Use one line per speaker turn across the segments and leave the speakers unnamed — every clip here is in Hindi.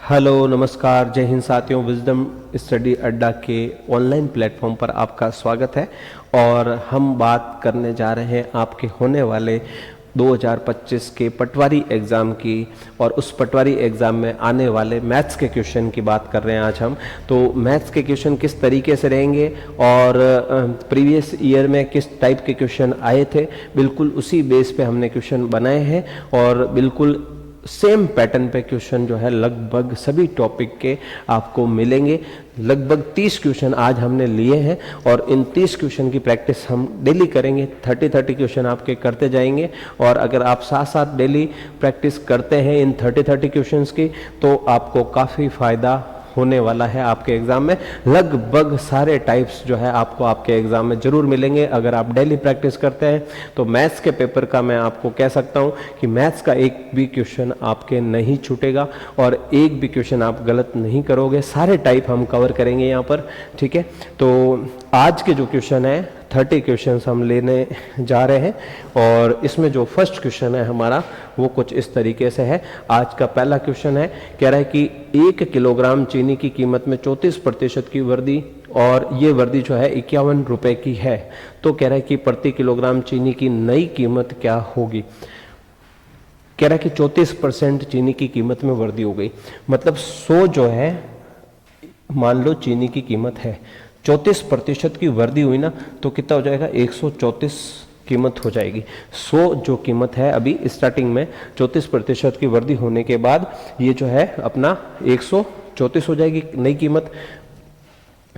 हेलो नमस्कार जय हिंद साथियों, विजडम स्टडी अड्डा के ऑनलाइन प्लेटफॉर्म पर आपका स्वागत है। और हम बात करने जा रहे हैं आपके होने वाले 2025 के पटवारी एग्ज़ाम की, और उस पटवारी एग्ज़ाम में आने वाले मैथ्स के क्वेश्चन की बात कर रहे हैं आज हम। तो मैथ्स के क्वेश्चन किस तरीके से रहेंगे और प्रीवियस ईयर में किस टाइप के क्वेश्चन आए थे, बिल्कुल उसी बेस पे हमने क्वेश्चन बनाए हैं और बिल्कुल सेम पैटर्न पे क्वेश्चन जो है लगभग सभी टॉपिक के आपको मिलेंगे। लगभग 30 क्वेश्चन आज हमने लिए हैं और इन 30 क्वेश्चन की प्रैक्टिस हम डेली करेंगे। 30 क्वेश्चन आपके करते जाएंगे, और अगर आप साथ साथ डेली प्रैक्टिस करते हैं इन 30 क्वेश्चंस की, तो आपको काफ़ी फ़ायदा होने वाला है आपके एग्ज़ाम में। लगभग सारे टाइप्स जो है आपको आपके एग्ज़ाम में ज़रूर मिलेंगे अगर आप डेली प्रैक्टिस करते हैं। तो मैथ्स के पेपर का मैं आपको कह सकता हूं कि मैथ्स का एक भी क्वेश्चन आपके नहीं छूटेगा और एक भी क्वेश्चन आप गलत नहीं करोगे। सारे टाइप हम कवर करेंगे यहाँ पर, ठीक है। तो आज के जो क्वेश्चन है 30 क्वेश्चंस हम लेने जा रहे हैं, और इसमें जो फर्स्ट क्वेश्चन है हमारा वो कुछ इस तरीके से है। आज का पहला क्वेश्चन है, कह रहा है कि 1 किलोग्राम चीनी की कीमत में 34% की वृद्धि, और ये वृद्धि जो है 51 रुपए की है। तो कह रहा है कि प्रति किलोग्राम चीनी की नई कीमत क्या होगी। कह रहा है कि 34% चीनी की कीमत में वृद्धि हो गई, मतलब 100 जो है, मान लो चीनी की कीमत है, 34% की वृद्धि हुई ना, तो कितना हो जाएगा, 134 कीमत हो जाएगी। 100 जो कीमत है अभी स्टार्टिंग में, 34% की वृद्धि होने के बाद ये जो है अपना 134 हो जाएगी नई कीमत।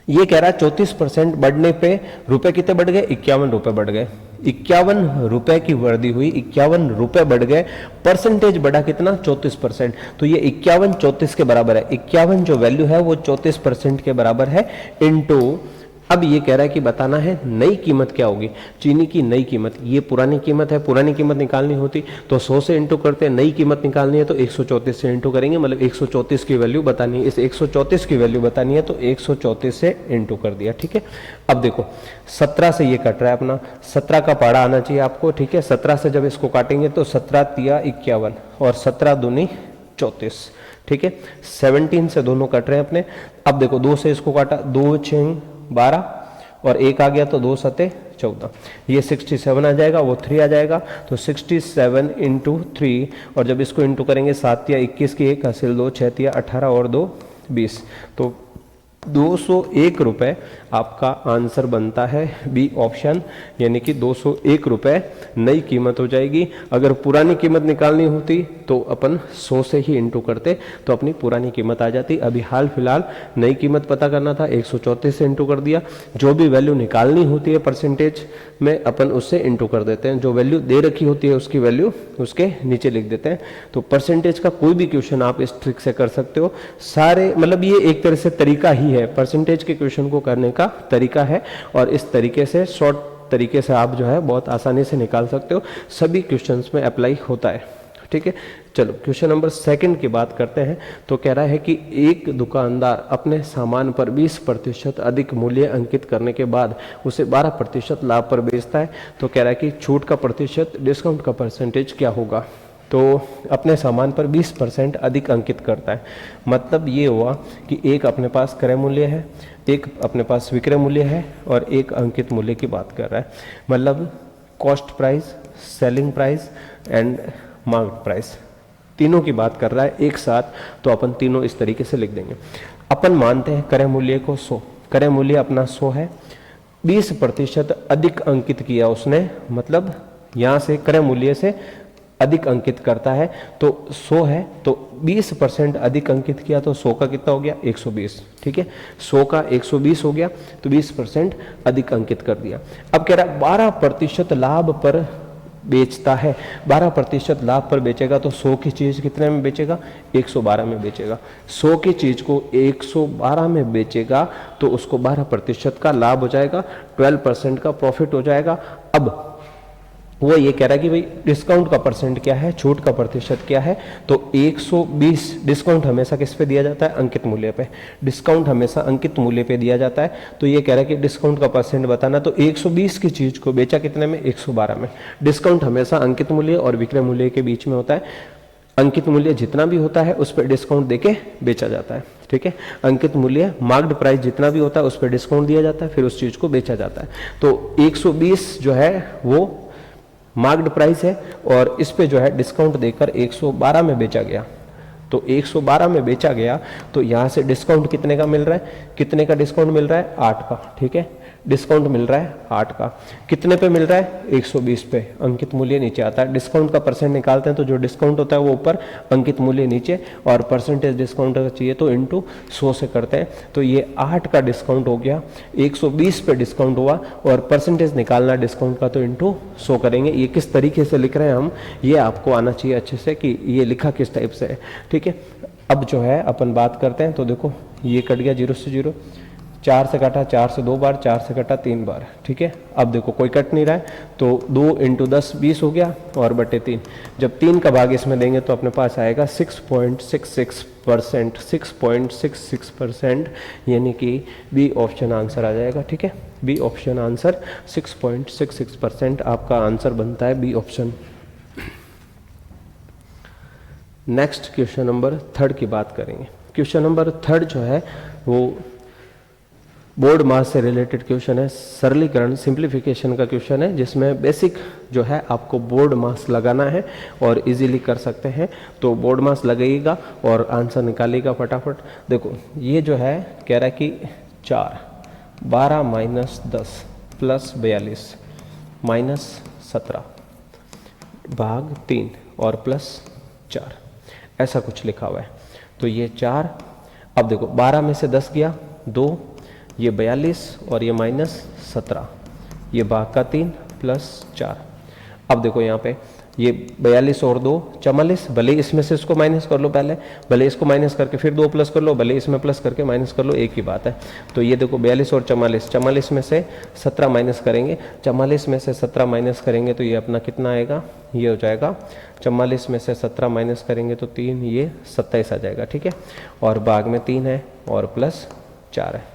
ये कह रहा है 34% बढ़ने पे रुपए कितने बढ़ गए, 51 रुपए बढ़ गए। 51 रुपए की वृद्धि हुई, 51 रुपए बढ़ गए। परसेंटेज बढ़ा कितना, 34%। तो ये 51 34 के बराबर है। 51 जो वैल्यू है वो 34% के बराबर है, इनटू अब ये कह रहा है कि बताना है नई कीमत क्या होगी। चीनी की नई कीमत, ये पुरानी कीमत है, पुरानी कीमत निकालनी होती तो 100 से इंटू करते हैं, नई कीमत निकालनी है तो 134 से इंटू करेंगे, मतलब 134 की वैल्यू बतानी है। इस 134 की वैल्यू बतानी है तो 134 से इंटू कर दिया, ठीक है। अब देखो 17 से ये कट रहा है अपना, 17 का पहाड़ा आना चाहिए आपको, ठीक है। 17 से जब इसको काटेंगे तो 17 तिया 51 और 17 दूनी 34, ठीक है। 17 से दोनों कट रहे हैं अपने। अब देखो 2 से इसको काटा, 2 6 12 और 1 आ गया तो 2 7 14, ये 67 आ जाएगा, वो 3 आ जाएगा, तो 67 इंटू 3, और जब इसको इंटू करेंगे 7 या 21 की 1 हासिल 2, 6 या 18 और 2 20, तो 201 रुपये आपका आंसर बनता है, बी ऑप्शन, यानी कि 201 रुपये नई कीमत हो जाएगी। अगर पुरानी कीमत निकालनी होती तो अपन 100 से ही इंटू करते तो अपनी पुरानी कीमत आ जाती। अभी हाल फिलहाल नई कीमत पता करना था, 134 से इंटू कर दिया। जो भी वैल्यू निकालनी होती है परसेंटेज में अपन उससे इंटू कर देते हैं, जो वैल्यू दे रखी होती है उसकी वैल्यू उसके नीचे लिख देते हैं। तो परसेंटेज का कोई भी क्वेश्चन आप इस ट्रिक से कर सकते हो सारे, मतलब ये एक तरह से तरीका ही है, परसेंटेज के क्वेश्चन को करने का तरीका है, और इस तरीके से शॉर्ट तरीके से आप जो है बहुत आसानी से निकाल सकते हो। सभी क्वेश्चंस में अप्लाई होता है, ठीक है। चलो क्वेश्चन नंबर 2 की बात करते हैं। तो कह रहा है कि एक दुकानदार अपने सामान पर 20% अधिक मूल्य अंकित करने के बाद उसे 12% लाभ पर बेचता है। तो कह रहा है कि छूट का प्रतिशत, डिस्काउंट का परसेंटेज क्या होगा। तो अपने सामान पर 20% अधिक अंकित करता है, मतलब ये हुआ कि एक अपने पास क्रय मूल्य है, एक अपने पास विक्रय मूल्य है, और एक अंकित मूल्य की बात कर रहा है। मतलब cost price, selling price and market price, तीनों की बात कर रहा है एक साथ। तो अपन तीनों इस तरीके से लिख देंगे। अपन मानते हैं क्रय मूल्य को 100, क्रय मूल्य अपना 100 है, 20% अधिक अंकित किया उसने, मतलब यहाँ से क्रय मूल्य से अधिक अंकित करता है तो 100 है, तो 20% अधिक अंकित किया तो 100 का कितना हो गया, 120, ठीक है। 100 का 120 हो गया, तो 20% अधिक अंकित कर दिया। अब कह रहा है 12% लाभ पर बेचता है। 12% लाभ पर बेचेगा तो 100 की चीज कितने में बेचेगा, 112 में बेचेगा। 100 की चीज को 112 में बेचेगा तो उसको 12% का लाभ हो जाएगा, 12% का प्रॉफिट हो जाएगा। अब वो ये कह रहा है कि भाई डिस्काउंट का परसेंट क्या है, छूट का प्रतिशत क्या है। तो 120, डिस्काउंट हमेशा किस पे दिया जाता है, अंकित मूल्य पे। डिस्काउंट हमेशा अंकित मूल्य पे दिया जाता है। तो ये कह रहा है कि डिस्काउंट का परसेंट बताना, तो 120 की चीज को बेचा कितने में, 112 में। डिस्काउंट हमेशा अंकित मूल्य और विक्रय मूल्य के बीच में होता है। अंकित मूल्य जितना भी होता है उस पर डिस्काउंट देके बेचा जाता है, ठीक है। अंकित मूल्य मार्क्ड प्राइस जितना भी होता है उस पर डिस्काउंट दिया जाता है, फिर उस चीज को बेचा जाता है। तो 120 जो है वो मार्क्ड प्राइस है और इस पे जो है डिस्काउंट देकर 112 में बेचा गया। तो 112 में बेचा गया तो यहां से डिस्काउंट कितने का मिल रहा है, कितने का डिस्काउंट मिल रहा है, 8 का, ठीक है। डिस्काउंट मिल रहा है 8 का, कितने पे मिल रहा है, 120 पे। अंकित मूल्य नीचे आता है, डिस्काउंट का परसेंट निकालते हैं तो जो डिस्काउंट होता है वो ऊपर, अंकित मूल्य नीचे, और परसेंटेज डिस्काउंट अगर चाहिए तो इनटू 100 से करते हैं। तो ये 8 का डिस्काउंट हो गया, 120 पे डिस्काउंट हुआ और परसेंटेज निकालना डिस्काउंट का तो इनटू 100 करेंगे। ये किस तरीके से लिख रहे हैं हम, ये आपको आना चाहिए अच्छे से कि ये लिखा किस टाइप से है, ठीक है। अब जो है अपन बात करते हैं, तो देखो ये कट गया 0 से 0, 4 से कटा, 4 से 2 बार, 4 से कटा 3 बार, ठीक है। अब देखो कोई कट नहीं रहा है तो 2 × 10 20 हो गया और बटे 3। जब 3 का भाग इसमें देंगे तो अपने पास आएगा 6.66%, 6.66%, यानी कि बी ऑप्शन आंसर आ जाएगा, ठीक है। बी ऑप्शन आंसर 6.66% आपका आंसर बनता है, B option. Next question number 3 की बात करेंगे। क्वेश्चन नंबर 3 जो है वो बोर्ड मास से रिलेटेड क्वेश्चन है, सरलीकरण सिंप्लीफिकेशन का क्वेश्चन है, जिसमें बेसिक जो है आपको बोर्ड मास लगाना है और इजीली कर सकते हैं। तो बोर्ड मास लगाइएगा और आंसर निकालिएगा फटाफट। देखो ये जो है कह रहा है कि 4 12 - 10 + 42 - 17 भाग 3 और +4, ऐसा कुछ लिखा हुआ है। तो ये 4, अब देखो 12 में से 10 गया 2, ये 42 और ये -17, ये भाग का 3 + 4। अब देखो यहाँ पे ये 42 और 2 44, भले इसमें से इसको माइनस कर लो पहले, भले इसको माइनस करके फिर 2 प्लस कर लो, भले इसमें प्लस करके माइनस कर लो, एक ही बात है। तो ये देखो 42 और 44, 44 में से 17 माइनस करेंगे, 44 में से 17 माइनस करेंगे तो ये अपना कितना आएगा, ये हो जाएगा 44 में से 17 माइनस करेंगे तो 3, ये 27 आ जाएगा, ठीक है। और भाग में 3 है और +4 है।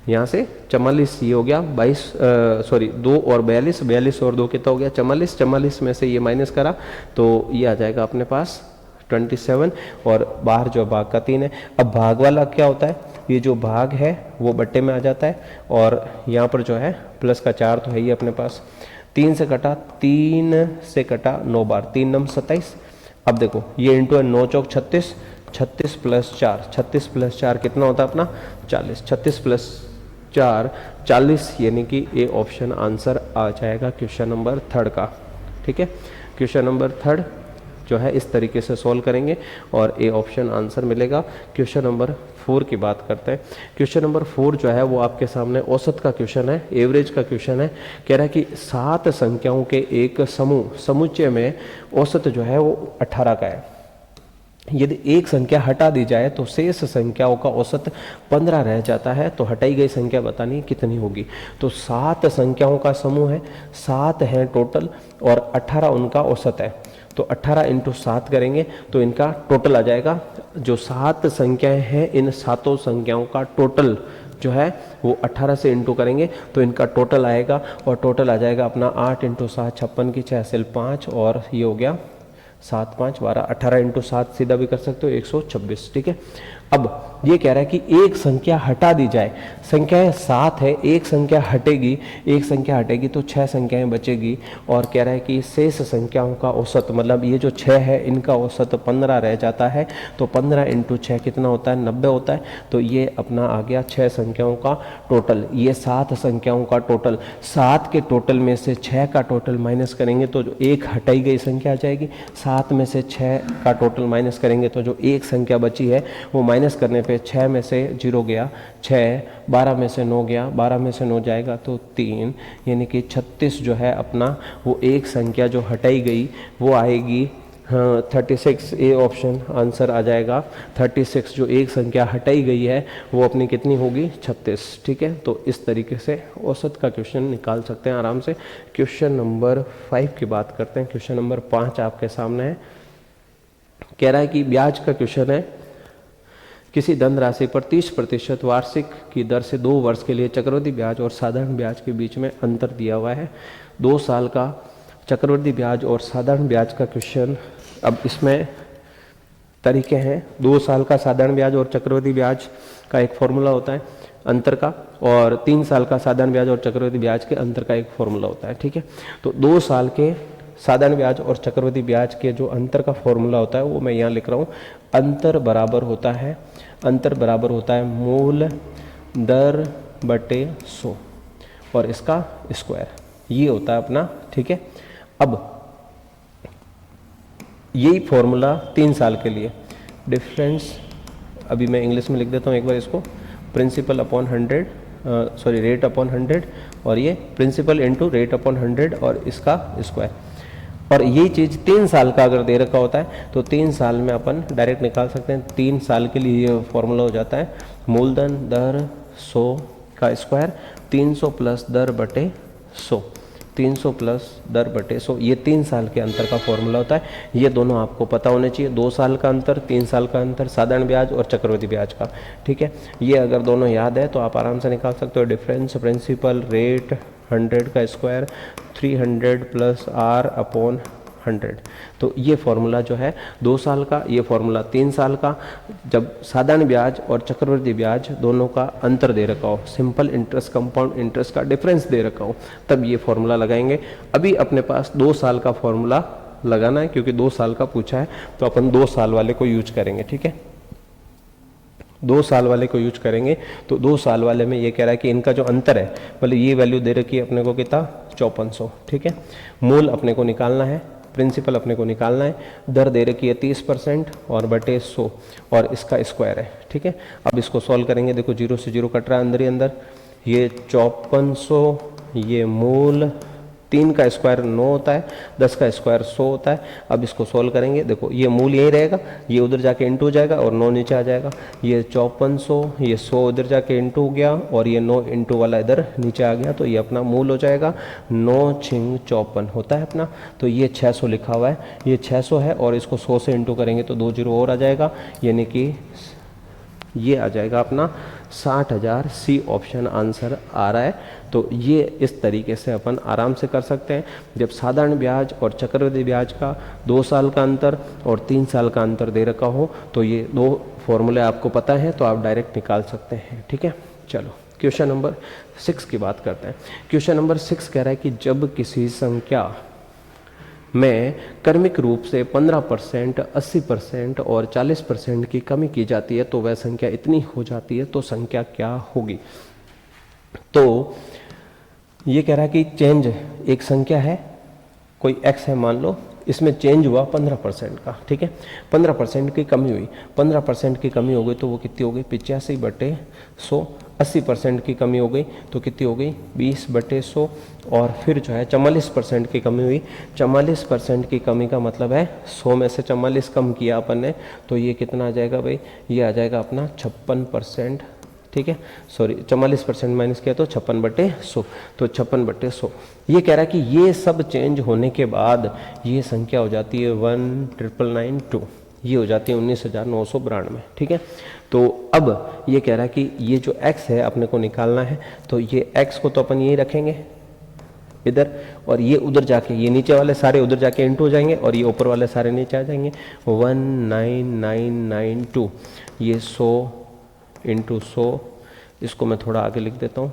यहाँ से 44 ये हो गया 2 और 42, 42 और 2 कितना हो गया 44, 44 में से ये माइनस करा तो ये आ जाएगा अपने पास 27 और बाहर जो भाग का 3 है। अब भाग वाला क्या होता है, ये जो भाग है वो बट्टे में आ जाता है और यहाँ पर जो है प्लस का 4 तो है ही अपने पास। 3 से कटा, 3 से कटा 9 बार, 3 × 9 = 27। अब देखो ये इंटू 9 चौक 36, 36 + 4, 36 + 4 कितना होता है अपना 40, 36 + 4 40, यानी कि ए ऑप्शन आंसर आ जाएगा क्वेश्चन नंबर 3 का, ठीक है। क्वेश्चन नंबर 3 जो है इस तरीके से सॉल्व करेंगे और ए ऑप्शन आंसर मिलेगा। क्वेश्चन नंबर 4 की बात करते हैं। क्वेश्चन नंबर 4 जो है वो आपके सामने औसत का क्वेश्चन है, एवरेज का क्वेश्चन है। कह रहा है कि 7 संख्याओं के एक समुच्चय में औसत जो है वो 18 का है। यदि एक संख्या हटा दी जाए तो शेष संख्याओं का औसत 15 रह जाता है, तो हटाई गई संख्या बतानी कितनी होगी। तो 7 संख्याओं का समूह है, 7 हैं टोटल और 18 उनका औसत है। तो 18 × 7 करेंगे तो इनका टोटल आ जाएगा। जो 7 संख्याएं हैं इन 7 संख्याओं का टोटल जो है वो 18 से इंटू करेंगे तो इनका टोटल आएगा और टोटल आ जाएगा अपना 8 × 7 56 की 6 सिल 5 और ये हो गया 7 5 12, 18 × 7 सीधा भी कर सकते हो 126, ठीक है। अब ये कह रहा है कि एक संख्या हटा दी जाए, संख्याएं 7 है, एक संख्या हटेगी तो 6 संख्याएं बचेगी और कह रहा है कि शेष संख्याओं का औसत, मतलब ये जो 6 है इनका औसत 15 रह जाता है। तो 15 × 6 कितना होता है 90 होता है। तो ये अपना आ गया 6 संख्याओं का टोटल, ये 7 संख्याओं का टोटल। 7 के टोटल में से 6 का टोटल माइनस करेंगे तो जो एक हटाई गई संख्या आ जाएगी। 7 में से 6 का टोटल माइनस करेंगे तो जो एक संख्या बची है वो माइनस करने पे 6 में से 0 गया 6, 12 में से 9 गया, 12 में से 9 जाएगा तो 3, यानी कि 36 जो है अपना वो एक संख्या जो हटाई गई वो आएगी 36, ए ऑप्शन आंसर आ जाएगा 36। जो एक संख्या हटाई गई है वो अपनी कितनी होगी 36, ठीक है। तो इस तरीके से औसत का क्वेश्चन निकाल सकते हैं आराम से। क्वेश्चन नंबर 5 की बात करते हैं। क्वेश्चन नंबर 5 आपके सामने है। कह रहा है कि ब्याज का क्वेश्चन है, किसी धनराशि पर 30% वार्षिक की दर से 2 वर्ष के लिए चक्रवृद्धि ब्याज और साधारण ब्याज के बीच में अंतर दिया हुआ है। 2 साल का चक्रवृद्धि ब्याज और साधारण ब्याज का क्वेश्चन। अब इसमें तरीके हैं। 2 साल का साधारण ब्याज और चक्रवृद्धि ब्याज का एक फॉर्मूला होता है अंतर का, और 3 साल का साधारण ब्याज और चक्रवृद्धि ब्याज के अंतर का एक फॉर्मूला होता है। ठीक है, तो 2 साल के साधारण ब्याज और चक्रवृद्धि ब्याज के जो अंतर का फॉर्मूला होता है वो मैं यहाँ लिख रहा हूँ। अंतर बराबर होता है मूल दर बटे 100 और इसका स्क्वायर, ये होता है अपना। ठीक है, अब यही फॉर्मूला 3 साल के लिए, डिफरेंस अभी मैं इंग्लिश में लिख देता हूँ एक बार इसको, प्रिंसिपल अपॉन 100 रेट अपॉन 100, और ये प्रिंसिपल इंटू रेट अपॉन 100 और इसका स्क्वायर। और यही चीज़ 3 साल का अगर दे रखा होता है तो 3 साल में अपन डायरेक्ट निकाल सकते हैं। 3 साल के लिए ये फॉर्मूला हो जाता है मूलधन दर 100 का स्क्वायर 300 प्लस दर बटे 100, 300 प्लस दर बटे 100, ये 3 साल के अंतर का फॉर्मूला होता है। ये दोनों आपको पता होने चाहिए, 2 साल का अंतर, 3 साल का अंतर, साधारण ब्याज और चक्रवृद्धि ब्याज का। ठीक है, ये अगर दोनों याद है तो आप आराम से निकाल सकते हो। डिफरेंस प्रिंसिपल रेट 100 का स्क्वायर 300 प्लस आर अपॉन 100। तो ये फॉर्मूला जो है 2 साल का, ये फॉर्मूला 3 साल का। जब साधारण ब्याज और चक्रवृद्धि ब्याज दोनों का अंतर दे रखा हो, सिंपल इंटरेस्ट कंपाउंड इंटरेस्ट का डिफरेंस दे रखा हो, तब ये फॉर्मूला लगाएंगे। अभी अपने पास 2 साल का फॉर्मूला लगाना है, क्योंकि 2 साल का पूछा है तो अपन 2 साल वाले को यूज करेंगे। ठीक है, 2 साल वाले को यूज करेंगे। तो 2 साल वाले में ये कह रहा है कि इनका जो अंतर है, मतलब ये वैल्यू दे रखी है अपने को कितना 5400। ठीक है, मूल अपने को निकालना है, प्रिंसिपल अपने को निकालना है, दर दे रखी है 30% और बटे 100 और इसका स्क्वायर है। ठीक है, अब इसको सॉल्व करेंगे। देखो 0 से 0 कट रहा है अंदर ही अंदर, ये 5400, ये मूल 3 का स्क्वायर 9 होता है, 10 का स्क्वायर 100 होता है। अब इसको सॉल्व करेंगे, देखो ये मूल यही रहेगा, ये उधर जाके इंटू हो जाएगा और 9 नीचे आ जाएगा। ये 5400, ये 100 उधर जाके इंटू हो गया और ये 9 इंटू वाला इधर नीचे आ गया, तो ये अपना मूल हो जाएगा 9 छिंग 54 होता है अपना। तो ये 600 लिखा हुआ है, ये 600 है और इसको 100 से इंटू करेंगे तो 2 जीरो और आ जाएगा, यानी कि ये आ जाएगा अपना 60,000। सी ऑप्शन आंसर आ रहा है। तो ये इस तरीके से अपन आराम से कर सकते हैं। जब साधारण ब्याज और चक्रवृद्धि ब्याज का 2 साल का अंतर और 3 साल का अंतर दे रखा हो तो ये 2 फॉर्मूले आपको पता है तो आप डायरेक्ट निकाल सकते हैं। ठीक है, चलो क्वेश्चन नंबर 6 की बात करते हैं। क्वेश्चन नंबर 6 कह रहा है कि जब किसी संख्या में क्रमिक रूप से 15%, 80% और 40% की कमी की जाती है तो वह संख्या इतनी हो जाती है, तो संख्या क्या होगी। तो ये कह रहा है कि चेंज, एक संख्या है, कोई x है मान लो, इसमें चेंज हुआ 15% का। ठीक है, 15% की कमी हुई, 15% की कमी हो गई तो वो कितनी हो गई 85/100। 80% की कमी हो गई तो कितनी हो गई 20/100। और फिर जो है 44% की कमी हुई, 44% की कमी का मतलब है 100 में से 44 कम किया अपन ने, तो ये कितना आ जाएगा भाई, ये आ जाएगा अपना 56%। ठीक है, सॉरी 44% माइनस किया तो 56/100, तो 56/100। ये कह रहा है कि ये सब चेंज होने के बाद ये संख्या हो जाती है 19,992, ये हो जाती है 19,992। ठीक है, तो अब ये कह रहा है कि ये जो x है अपने को निकालना है, तो ये x को तो अपन यही रखेंगे इधर, और ये उधर जाके, ये नीचे वाले सारे उधर जाके इंटू हो जाएंगे और ये ऊपर वाले सारे नीचे आ जाएंगे। 19,992, ये 100 इंटू 100, इसको मैं थोड़ा आगे लिख देता हूँ,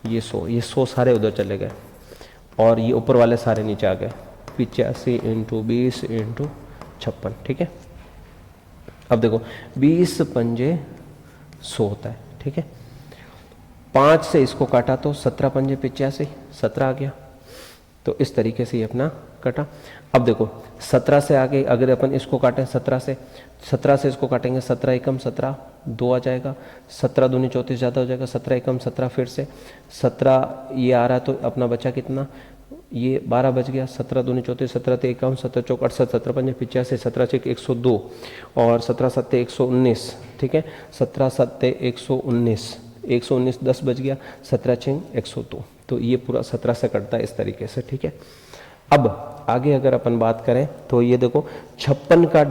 ये 100 सारे उधर चले गए और ये ऊपर वाले सारे नीचे आ गए, 85 इंटू 20 इंटू 56। ठीक है, अब देखो 20 पंजे 100 होता है। ठीक है, 5 से इसको काटा तो 17 पंजे 85, 17 आ गया। तो इस तरीके से ये अपना कटा। अब देखो 17 से आगे अगर अपन इसको काटें 17 से इसको काटेंगे, 17 एकम 17, 2 आ जाएगा, 17 दूनी 34 ज़्यादा हो जाएगा, 17 एकम 17, फिर से 17 ये आ रहा है तो अपना बचा कितना, ये 12 बच गया, 17 दूनी 34, 17 ते इक्यावन, 17 चौक 68, 17 पंजे 85, 17 छः 102 और 17 सत्ते 119। ठीक है, 17 सत्ते 119, 119 10 बच गया, 17 छः 102। तो ये पूरा 17 से कटता है इस तरीके से। ठीक है, अब आगे अगर अपन बात करें तो ये देखो 56 का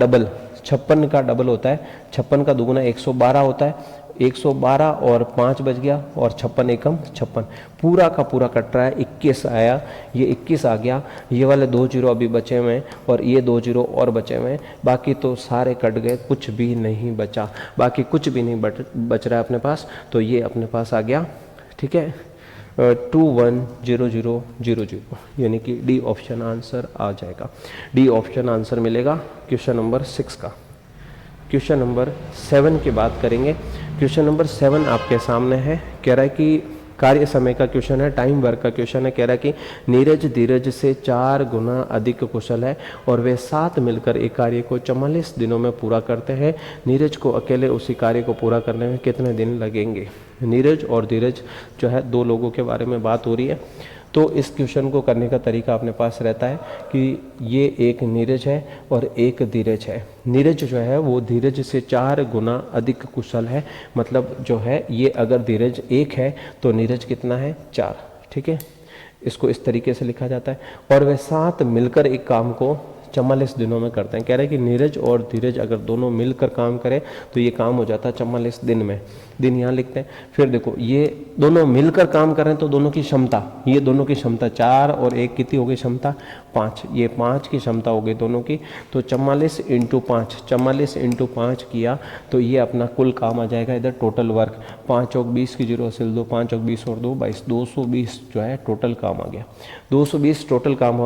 डबल होता है, 56 का दुगुना 112 होता है 112 और 5 बच गया और 56 एकम 56, पूरा का पूरा कट रहा है। 21 आया, ये 21 आ गया, ये वाले 2 जीरो अभी बचे हुए हैं और ये 2 जीरो और बचे हुए हैं, बाकी तो सारे कट गए, कुछ भी नहीं बचा, बाकी कुछ भी नहीं बच रहा है अपने पास। तो ये अपने पास आ गया, ठीक है, 210000, यानी कि डी ऑप्शन आंसर आ जाएगा। डी ऑप्शन आंसर मिलेगा क्वेश्चन नंबर 6 का। क्वेश्चन नंबर 7 की बात करेंगे। क्वेश्चन नंबर 7 आपके सामने है, कह रहा है कि कार्य समय का क्वेश्चन है, टाइम वर्क का क्वेश्चन है। कह रहा है कि नीरज धीरज से 4 गुना अधिक कुशल है और वे साथ मिलकर एक कार्य को 44 दिनों में पूरा करते हैं। नीरज को अकेले उसी कार्य को पूरा करने में कितने दिन लगेंगे? नीरज और धीरज जो है 2 लोगों के बारे में बात हो रही है। तो इस क्वेश्चन को करने का तरीका अपने पास रहता है कि ये एक नीरज है और एक धीरज है। नीरज जो है वो धीरज से 4 गुना अधिक कुशल है, मतलब जो है ये अगर धीरज 1 है तो नीरज कितना है? 4, ठीक है। इसको इस तरीके से लिखा जाता है। और वे साथ मिलकर एक काम को 44 दिनों में करते हैं। कह रहे हैं कि नीरज और धीरज अगर दोनों मिलकर काम करें तो ये काम हो जाता है 44 दिन में। दिन यहाँ लिखते हैं। फिर देखो ये दोनों मिलकर काम कर रहे हैं तो दोनों की क्षमता, ये दोनों की क्षमता 4 और 1 कितनी हो गई क्षमता? 5, ये 5 की क्षमता हो गई दोनों की। तो 44 × 5, 44 × 5 किया तो ये अपना कुल काम आ जाएगा इधर टोटल वर्क। 5 और 20 की 0 से 2, 5 और 20 और 2 22, 220 जो है टोटल काम आ गया। 220 टोटल काम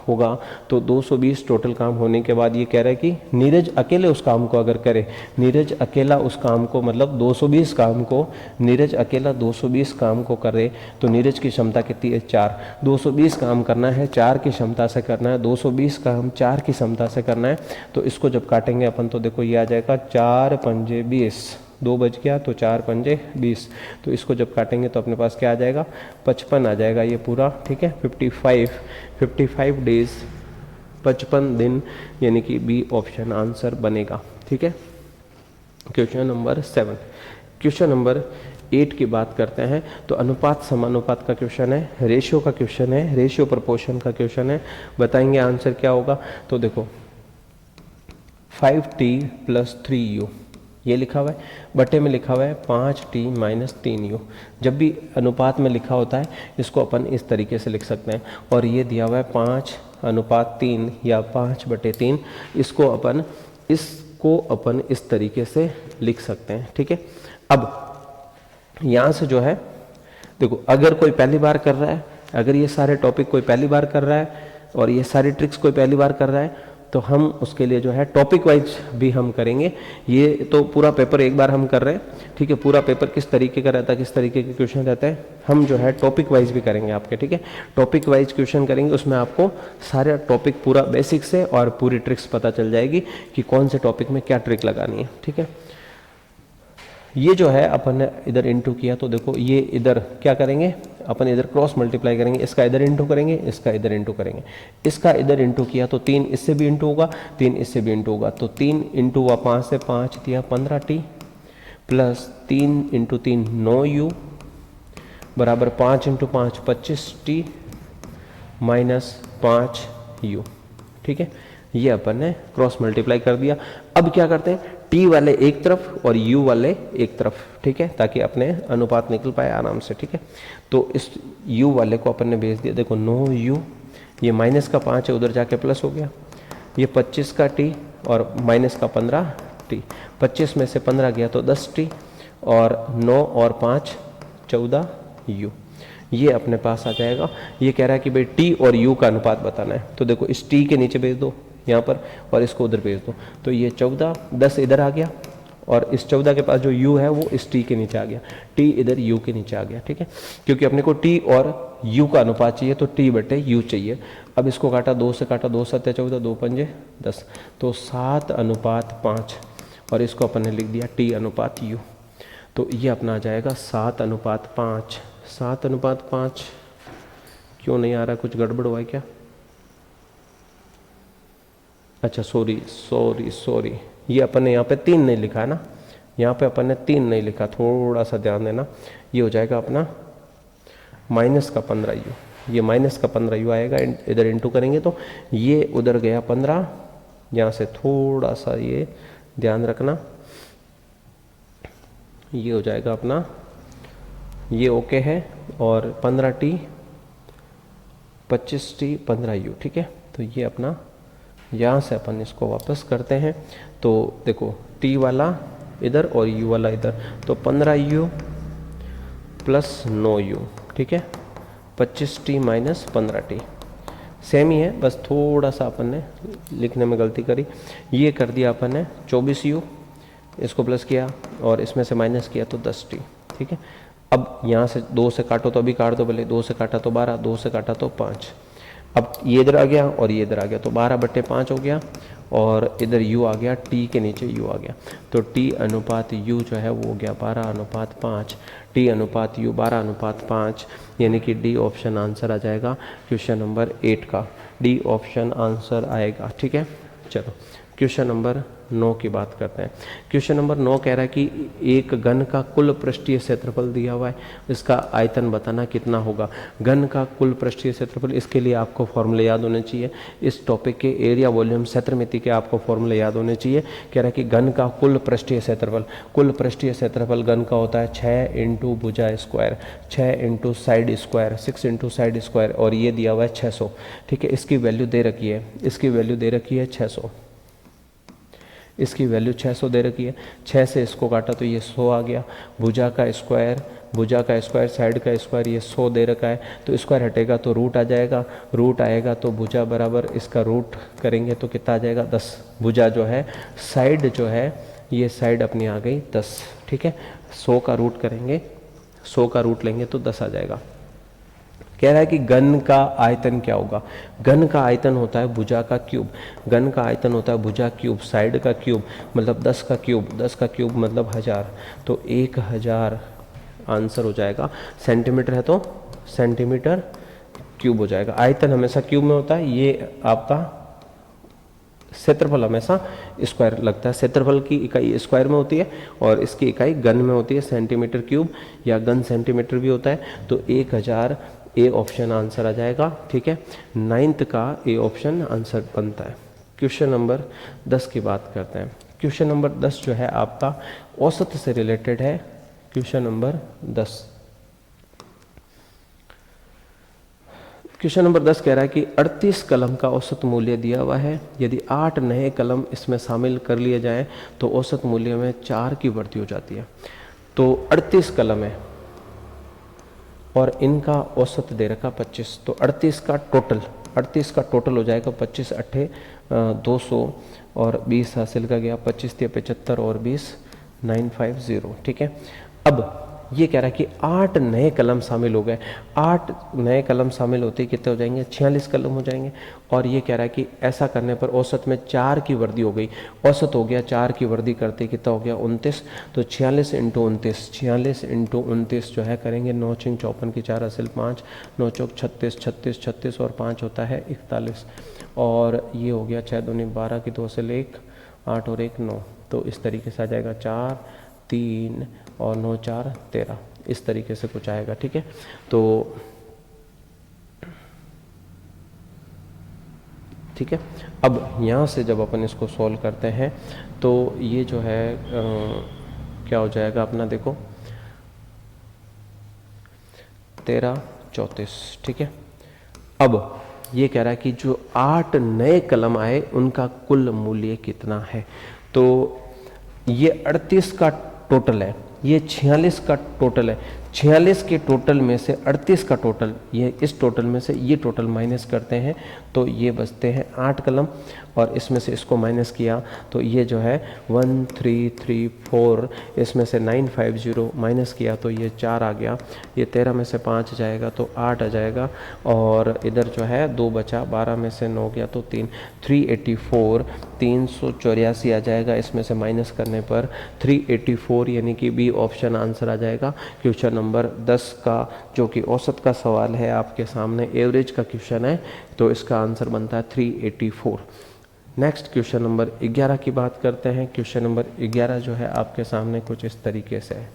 होगा। तो 220 टोटल काम होने के बाद ये कह रहा है कि नीरज अकेले उस काम को अगर करे, नीरज अकेला उस काम को, मतलब 220 काम को, नीरज अकेला 220 काम को करे तो नीरज की क्षमता कितनी है? 4। 220 काम करना है 4 की क्षमता से करना है, 220 काम 4 की क्षमता से करना है। तो इसको जब काटेंगे अपन तो देखो ये आ जाएगा 4 पंजे 20, 2 बच गया तो 4 पंजे 20। तो इसको जब काटेंगे तो अपने पास क्या आ जाएगा? 55 आ जाएगा ये पूरा, ठीक है। 55 डेज, 55 दिन, यानी कि बी ऑप्शन आंसर बनेगा, ठीक है। Question number 7। क्वेश्चन नंबर 8 की बात करते हैं तो अनुपात समानुपात का क्वेश्चन है, रेशियो का क्वेश्चन है, रेशियो प्रपोर्शन का क्वेश्चन है। बताएंगे आंसर क्या होगा। तो देखो 5t + 3u ये लिखा हुआ है, बटे में लिखा हुआ है 5t - 3u। जब भी अनुपात में लिखा होता है इसको अपन इस तरीके से लिख सकते हैं। और ये दिया हुआ है 5/3 या 5/3, इसको अपन इस तरीके से लिख सकते हैं, ठीक है। अब यहाँ से जो है देखो, अगर कोई पहली बार कर रहा है, अगर ये सारे टॉपिक कोई पहली बार कर रहा है और ये सारी ट्रिक्स कोई पहली बार कर रहा है तो हम उसके लिए जो है टॉपिक वाइज भी हम करेंगे। ये तो पूरा पेपर एक बार हम कर रहे हैं, ठीक है। पूरा पेपर किस तरीके का रहता है, किस तरीके के क्वेश्चन रहते हैं, हम जो है टॉपिक वाइज भी करेंगे आपके, ठीक है। टॉपिक वाइज क्वेश्चन करेंगे, उसमें आपको सारे टॉपिक पूरा बेसिक से और पूरी ट्रिक्स पता चल जाएगी कि कौन से टॉपिक में क्या ट्रिक लगानी है, ठीक है। ये जो है अपन ने इधर इंटू किया तो देखो ये इधर क्या करेंगे, अपन इधर क्रॉस मल्टीप्लाई करेंगे, इसका इधर इंटू करेंगे, इसका इधर इंटू करेंगे। इसका इधर इंटू किया तो 3 इससे भी इंटू होगा, 3 इससे भी इंटू होगा। तो 3 इंटू हुआ 5 से, 5 दिया 15t प्लस 3 × 3 9u बराबर 5 × 5 25t माइनस 5u, ठीक है। ये अपन ने क्रॉस मल्टीप्लाई कर दिया। अब क्या करते हैं, टी वाले एक तरफ और यू वाले एक तरफ, ठीक है, ताकि अपने अनुपात निकल पाए आराम से, ठीक है। तो इस यू वाले को अपन ने भेज दिया, देखो 9u, ये माइनस का 5 है उधर जाके प्लस हो गया, ये 25 का टी और माइनस का 15t, 25 में से 15 गया तो 10t और 9 और 5 14u, ये अपने पास आ जाएगा। ये कह रहा है कि भाई टी और यू का अनुपात बताना है, तो देखो इस टी के नीचे भेज दो यहाँ पर और इसको उधर भेज दो, तो ये 14, 10 इधर आ गया और इस 14 के पास जो u है वो इस t के नीचे आ गया, t इधर u के नीचे आ गया, ठीक है। क्योंकि अपने को t और u का अनुपात चाहिए तो t/u चाहिए। अब इसको काटा, 2 से काटा, 2 × 7 = 14, 2 × 5 = 10, तो 7/5 और इसको अपन ने लिख दिया t/u। तो ये अपना आ जाएगा 7/5। 7/5 क्यों नहीं आ रहा, कुछ गड़बड़ हुआ है क्या? अच्छा सॉरी, ये अपन ने यहाँ पे 3 नहीं लिखा है ना, यहाँ पे अपन ने 3 नहीं लिखा, थोड़ा सा ध्यान देना। ये हो जाएगा अपना -15u, ये -15u आएगा, इधर इंटू करेंगे तो ये उधर गया 15, यहाँ से थोड़ा सा ये ध्यान रखना, ये हो जाएगा अपना, ये ओके है, और 15t 25t 15u, ठीक है। तो ये अपना यहाँ से अपन इसको वापस करते हैं। तो देखो t वाला इधर और u वाला इधर, तो 15u प्लस 9u, ठीक है। 25t माइनस 15t सेम ही है, बस थोड़ा सा अपन ने लिखने में गलती करी। ये कर दिया अपन ने 24u, इसको प्लस किया और इसमें से माइनस किया तो 10t, ठीक है। अब यहाँ से 2 से काटो तो अभी काट दो, भले 2 से काटा तो 12, 2 से काटा तो 5। अब ये इधर आ गया और ये इधर आ गया, तो 12/5 हो गया, और इधर u आ गया, t के नीचे u आ गया, तो t अनुपात u जो है वो हो गया 12/5, t अनुपात u 12/5, यानी कि डी ऑप्शन आंसर आ जाएगा क्वेश्चन नंबर 8 का, डी ऑप्शन आंसर आएगा, ठीक है। चलो क्वेश्चन नंबर 9 की बात करते हैं। क्वेश्चन नंबर 9 कह रहा है कि एक घन का कुल पृष्ठीय क्षेत्रफल दिया हुआ है, इसका आयतन बताना कितना होगा। घन का कुल पृष्ठीय क्षेत्रफल, इसके लिए आपको फॉर्मूले याद होने चाहिए। इस टॉपिक के एरिया वॉल्यूम क्षेत्रमिति के आपको फॉर्मूले याद होने चाहिए। कह रहा है कि घन का कुल पृष्ठीय क्षेत्रफल, कुल पृष्ठीय क्षेत्रफल घन का होता है 6 इंटू भुजा square, 6 into side square, 6 into side square, और ये दिया हुआ है 600, ठीक है। इसकी वैल्यू दे रखी है, इसकी वैल्यू दे रखी है 600, इसकी वैल्यू 600 दे रखी है। 6 से इसको काटा तो ये 100 आ गया। भुजा का स्क्वायर, भुजा का स्क्वायर, साइड का स्क्वायर, ये 100 दे रखा है, तो स्क्वायर हटेगा तो रूट आ जाएगा, रूट आएगा तो भुजा बराबर इसका रूट करेंगे तो कितना आ जाएगा 10। भुजा जो है, साइड जो है, ये साइड अपनी आ गई 10, ठीक है। 100 का रूट करेंगे, 100 का रूट लेंगे तो 10 आ जाएगा। कह रहा है कि घन का आयतन क्या होगा। घन का आयतन होता है भुजा का क्यूब, घन का आयतन होता है भुजा क्यूब, साइड का क्यूब मतलब 10 का क्यूब, 10 का क्यूब मतलब 1000, तो 1000 आंसर हो जाएगा। सेंटीमीटर है तो सेंटीमीटर क्यूब हो जाएगा। आयतन हमेशा क्यूब में होता है, ये आपका क्षेत्रफल हमेशा स्क्वायर लगता है। क्षेत्रफल की इकाई स्क्वायर में होती है और इसकी इकाई घन में होती है, सेंटीमीटर क्यूब या घन सेंटीमीटर भी होता है। तो 1000 ए ऑप्शन आंसर आ जाएगा, ठीक है। 9th का ए ऑप्शन आंसर बनता है। क्वेश्चन नंबर 10 की बात करते हैं। क्वेश्चन नंबर 10 जो है आपका औसत से रिलेटेड है। क्वेश्चन नंबर 10, क्वेश्चन नंबर 10 कह रहा है कि 38 कलम का औसत मूल्य दिया हुआ है। यदि 8 नए कलम इसमें शामिल कर लिए जाएं तो औसत मूल्य में 4 की वृद्धि हो जाती है। तो 38 कलम है और इनका औसत दे रखा 25, तो 38 का टोटल हो जाएगा 25 अट्ठे 200 और 20 हासिल का गया, 25 × 75 और 20 950, ठीक है। अब ये कह रहा है कि 8 नए कलम शामिल हो गए। 8 नए कलम शामिल होते ही कितने हो जाएंगे, 46 कलम हो जाएंगे। और ये कह रहा है कि ऐसा करने पर औसत में 4 की वृद्धि हो गई। औसत हो गया 4 की वृद्धि करते कितना हो गया 29, तो 46 × 29, 46 × 29 जो है करेंगे 9 × 54 की 4 हासिल 5, 9 चौक 36, 36 36 और 5 होता है 41, और ये हो गया 6 दूनी 12 की 2 हासिल 1, 8 और 1 9, तो इस तरीके से आ जाएगा 4 3 और 9 4 13, इस तरीके से कुछ आएगा, ठीक है। तो ठीक है, अब यहाँ से जब अपन इसको सॉल्व करते हैं तो ये जो है क्या हो जाएगा अपना, देखो 13 34, ठीक है। अब ये कह रहा है कि जो 8 नए कलम आए उनका कुल मूल्य कितना है। तो ये 38 का टोटल है, ये 46 का टोटल है। 46 के टोटल में से 38 का टोटल, ये इस टोटल में से ये टोटल माइनस करते हैं तो ये बचते हैं 8 कलम, और इसमें से इसको माइनस किया तो ये जो है 1334, इसमें से 950 माइनस किया तो ये 4 आ गया। ये 13 में से 5 जाएगा तो 8 आ जाएगा, और इधर जो है 2 बचा, 12 में से 9 गया तो 3, 384 384 आ जाएगा। इसमें से माइनस करने पर 384, यानी कि बी ऑप्शन आंसर आ जाएगा। क्वेश्चन नंबर 10 का जो कि औसत का सवाल है आपके सामने, एवरेज का क्वेश्चन है, तो इसका आंसर बनता है 384। नेक्स्ट क्वेश्चन नंबर 11 की बात करते हैं। क्वेश्चन नंबर 11 जो है आपके सामने कुछ इस तरीके से है।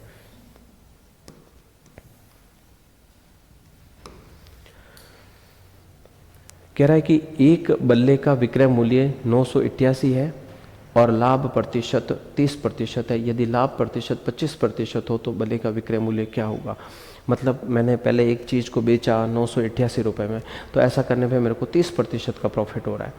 कह रहा है कि एक बल्ले का विक्रय मूल्य 988 है और लाभ प्रतिशत 30% है। यदि लाभ प्रतिशत 25% हो तो भले का विक्रय मूल्य क्या होगा। मतलब मैंने पहले एक चीज़ को बेचा 988 रुपये में, तो ऐसा करने पे मेरे को 30% का प्रॉफिट हो रहा है।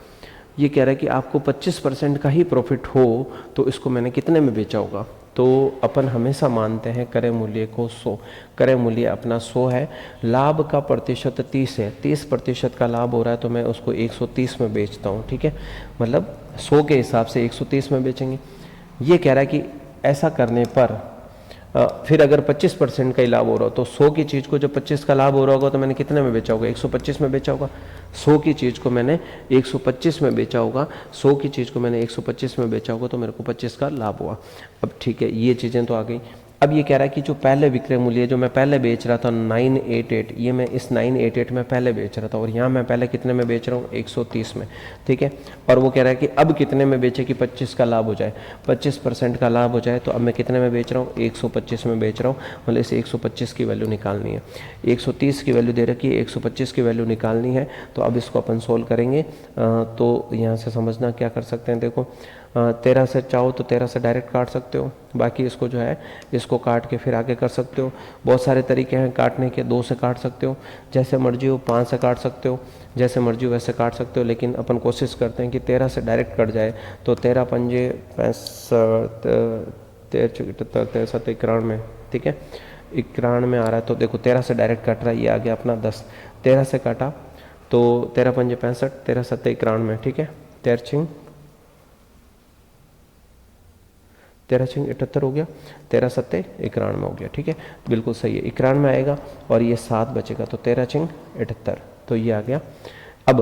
ये कह रहा है कि आपको 25% का ही प्रॉफिट हो तो इसको मैंने कितने में बेचा होगा। तो अपन हमेशा मानते हैं क्रय मूल्य को 100, क्रय मूल्य अपना 100 है, लाभ का प्रतिशत 30 है, 30% का लाभ हो रहा है तो मैं उसको 130 में बेचता हूँ। ठीक है, मतलब 100 के हिसाब से 130 में बेचेंगे। ये कह रहा है कि ऐसा करने पर फिर अगर 25% का ही लाभ हो रहा हो तो 100 की चीज़ को जब 25 का लाभ हो रहा होगा तो मैंने कितने में बेचा होगा, 125 में बेचा होगा। 100 की चीज़ को मैंने 125 में बेचा होगा, 100 की चीज़ को मैंने 125 में बेचा होगा तो मेरे को 25 का लाभ हुआ। अब ठीक है, ये चीज़ें तो आ गई। अब ये कह रहा है कि जो पहले विक्रय मूल्य जो मैं पहले बेच रहा था 988, ये मैं इस 988 में पहले बेच रहा था और यहाँ मैं पहले कितने में बेच रहा हूँ, 130 में। ठीक है, और वो कह रहा है कि अब कितने में बेचे कि 25 का लाभ हो जाए, 25% का लाभ हो जाए तो अब मैं कितने में बेच रहा हूँ, 125 में बेच रहा हूँ। मतलब इसे 125 की वैल्यू निकालनी है, 130 की वैल्यू दे रखी है, 125 की वैल्यू निकालनी है। तो अब इसको अपन सोल्व करेंगे। तो यहाँ से समझना क्या कर सकते हैं, देखो 13 से चाहो तो 13 से डायरेक्ट काट सकते हो, बाकी इसको जो है इसको काट के फिर आगे कर सकते हो। बहुत सारे तरीके हैं काटने के, 2 से काट सकते हो, जैसे मर्जी हो, 5 से काट सकते हो, जैसे मर्जी हो वैसे काट सकते हो। लेकिन अपन कोशिश करते हैं कि 13 से डायरेक्ट कट जाए। तो 13 पंजे 65, 13 7 91, ठीक है, 91 में आ रहा है। तो देखो 13 से डायरेक्ट कट रहा है, ये आ गया अपना 10, 13 से काटा तो 13 पंजे 65, 13 7 91 में, ठीक है, 13 छिंग 78 हो गया, 13 7 91 में हो गया। ठीक है, बिल्कुल सही है, 91 में आएगा और ये 7 बचेगा तो 13 छिंग 78, तो ये आ गया। अब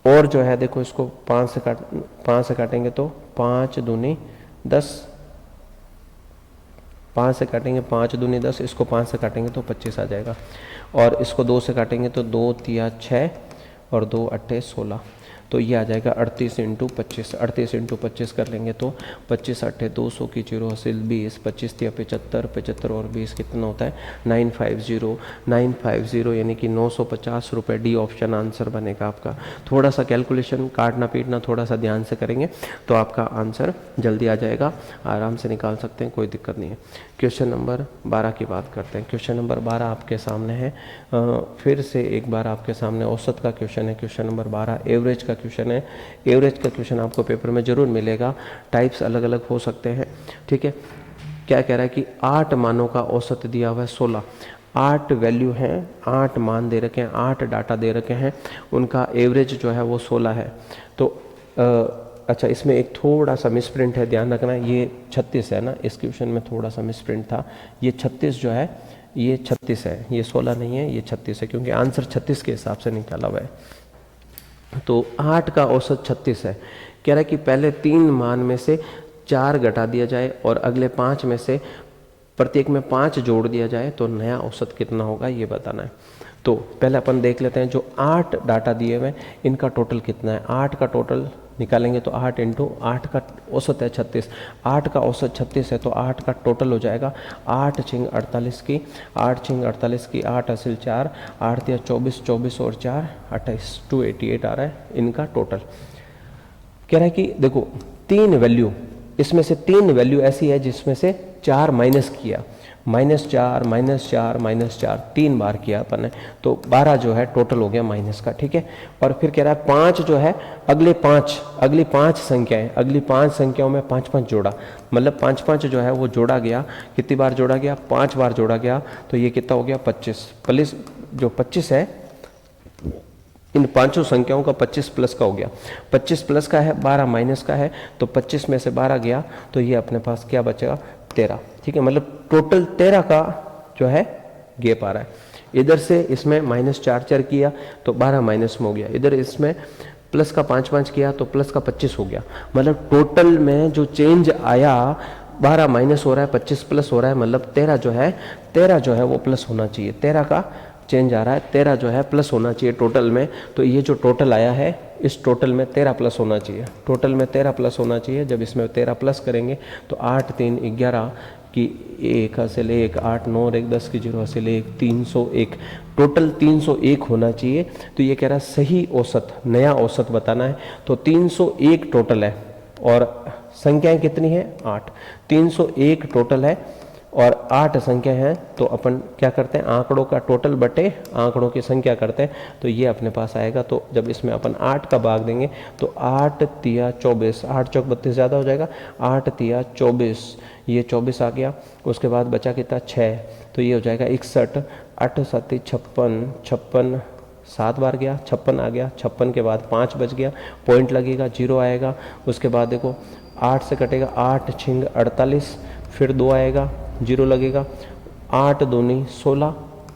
और जो है देखो इसको 5 से काटेंगे तो 5 दूनी 10, 5 से काटेंगे 5 दूनी 10, इसको 5 से काटेंगे तो 25 आ जाएगा। और इसको 2 से काटेंगे तो 2 तिया 6 और 2 अट्ठे 16, तो ये आ जाएगा 38 इंटू 25। 38 इंटू 25 कर लेंगे तो 25 अट्ठे 200 की 0 हासिल 20, 25 तिया 75, 75 और 20 कितना होता है 950, 950 यानी कि 950 रुपये। डी ऑप्शन आंसर बनेगा आपका। थोड़ा सा कैलकुलेशन काटना पीटना थोड़ा सा ध्यान से करेंगे तो आपका आंसर जल्दी आ जाएगा, आराम से निकाल सकते हैं, कोई दिक्कत नहीं है। क्वेश्चन नंबर 12 की बात करते हैं। क्वेश्चन नंबर 12 आपके सामने है, फिर से एक बार आपके सामने औसत का क्वेश्चन है। क्वेश्चन नंबर 12 एवरेज का क्वेश्चन है। एवरेज का क्वेश्चन आपको पेपर में जरूर मिलेगा, टाइप्स अलग अलग हो सकते हैं। ठीक है, क्या कह रहा है कि 8 मानों का औसत दिया हुआ है 16, 8 वैल्यू हैं, 8 मान दे रखे हैं, 8 डाटा दे रखे हैं, उनका एवरेज जो है वो 16 है। तो अच्छा, इसमें एक थोड़ा सा मिसप्रिंट है, ध्यान रखना, ये 36 है ना, इस क्वेश्चन में थोड़ा सा मिसप्रिंट था, ये 36 जो है ये 36 है, ये 16 नहीं है, ये 36 है, क्योंकि आंसर 36 के हिसाब से निकाला हुआ है। तो 8 का औसत 36 है। कह रहा है कि पहले 3 मान में से 4 घटा दिया जाए और अगले 5 में से प्रत्येक में 5 जोड़ दिया जाए तो नया औसत कितना होगा, ये बताना है। तो पहले अपन देख लेते हैं, जो 8 डाटा दिए हुए इनका टोटल कितना है। 8 का टोटल निकालेंगे तो 8 इंटू 8 का औसत है 36, 8 का औसत 36 है तो 8 का टोटल हो जाएगा 8 छिंग 48 की, 8 छिंग 48 की, 8 हासिल 4, 8 या 24, 24 और 4 28, 288 आ रहा है इनका टोटल। कह रहा है कि देखो 3 वैल्यू, इसमें से 3 वैल्यू ऐसी है जिसमें से 4 माइनस किया, -4 -4 -4 3 बार किया अपन ने, तो 12 जो है टोटल हो गया माइनस का। ठीक है, और फिर कह रहा है 5 जो है अगली 5 संख्याएं, अगली 5 संख्याओं में 5 जोड़ा, मतलब 5 जो है वो जोड़ा गया। कितनी बार जोड़ा गया, 5 बार जोड़ा गया, तो ये कितना हो गया 25 प्लस, जो 25 है इन 5 संख्याओं का 25 प्लस का हो गया, 25 प्लस का है, 12 माइनस का है, तो 25 में से 12 गया तो ये अपने पास क्या बचेगा 13। ठीक है, मतलब टोटल 13 का जो है गैप आ रहा है। इधर से इसमें -4 किया तो 12 माइनस में हो गया, इधर इसमें प्लस का 5 किया तो प्लस का 25 हो गया। मतलब टोटल में जो चेंज आया 12 माइनस हो रहा है, 25 प्लस हो रहा है, मतलब 13 जो है वो प्लस होना चाहिए। 13 का चेंज आ रहा है, 13 जो है प्लस होना चाहिए टोटल में। तो ये जो टोटल आया है इस टोटल में 13 प्लस होना चाहिए, टोटल में 13 प्लस होना चाहिए। जब इसमें 13 प्लस करेंगे तो 8 3 11 की 1 हासिल 1, 8 9 और 1 10 की 0 हासिल 1, 301, टोटल 301 होना चाहिए। तो ये कह रहा है सही औसत, नया औसत बताना है, तो 301 टोटल है और संख्याएं कितनी है 8, 301 टोटल है और 8 संख्या है। तो अपन क्या करते हैं आंकड़ों का टोटल बटे आंकड़ों की संख्या करते हैं, तो ये अपने पास आएगा। तो जब इसमें अपन 8 का भाग देंगे तो 8 तिया 24, 8 चौक 32 ज़्यादा हो जाएगा, 8 तिया 24, ये 24 आ गया। उसके बाद बचा कितना 6, तो ये हो जाएगा 61, 8 7 56, 56 7 बार गया 56 आ गया, 56 के बाद 5 बच गया, पॉइंट लगेगा 0 आएगा। उसके बाद देखो 8 से कटेगा 8 छिंग 48, फिर 2 आएगा 0 लगेगा, 8 दूनी 16,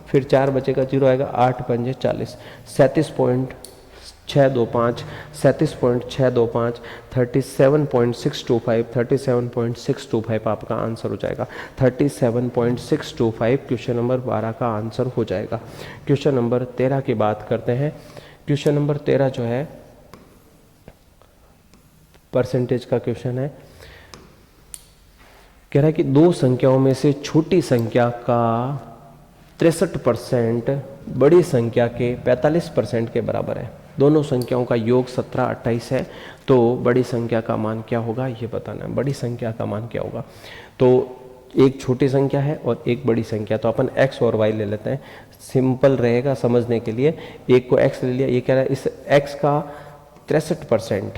फिर 4 बचेगा 0 आएगा, 8 पंजे 40, 37.625, 37.625, 37.625, 37.625 आपका आंसर हो जाएगा। 37.625 क्वेश्चन नंबर 12 का आंसर हो जाएगा। क्वेश्चन नंबर 13 की बात करते हैं। क्वेश्चन नंबर 13 जो है परसेंटेज का क्वेश्चन है। कह रहा है कि दो संख्याओं में से छोटी संख्या का 63% बड़ी संख्या के 45% के बराबर है। दोनों संख्याओं का योग 17 28 है, तो बड़ी संख्या का मान क्या होगा ये बताना है। बड़ी संख्या का मान क्या होगा, तो एक छोटी संख्या है और एक बड़ी संख्या, तो अपन x और y ले लेते हैं, सिंपल रहेगा समझने के लिए। एक को x ले लिया, ये कह रहा है इस x का 63%,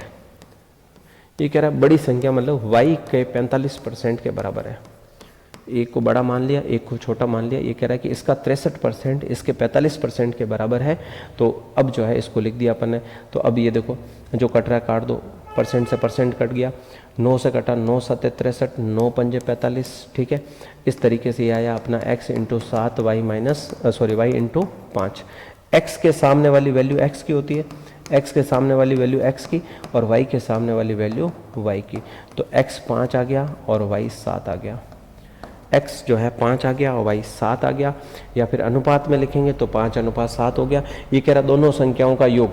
ये कह रहा है बड़ी संख्या मतलब y के 45% के बराबर है। एक को बड़ा मान लिया, एक को छोटा मान लिया, ये कह रहा है कि इसका 63% इसके 45% के बराबर है। तो अब जो है इसको लिख दिया अपन ने। तो अब ये देखो जो कट रहा है काट दो, परसेंट से परसेंट कट गया, 9 से कटा 9 7 63, 9 पंजे 45, ठीक है। इस तरीके से ये आया अपना x into 7 y into 5। x के सामने वाली वैल्यू x की होती है, x के सामने वाली वैल्यू x की और y के सामने वाली वैल्यू y की। तो x 5 आ गया और y 7 आ गया। x जो है 5 आ गया और y 7 आ गया, या फिर अनुपात में लिखेंगे तो 5:7 हो गया। ये कह रहा दोनों संख्याओं का योग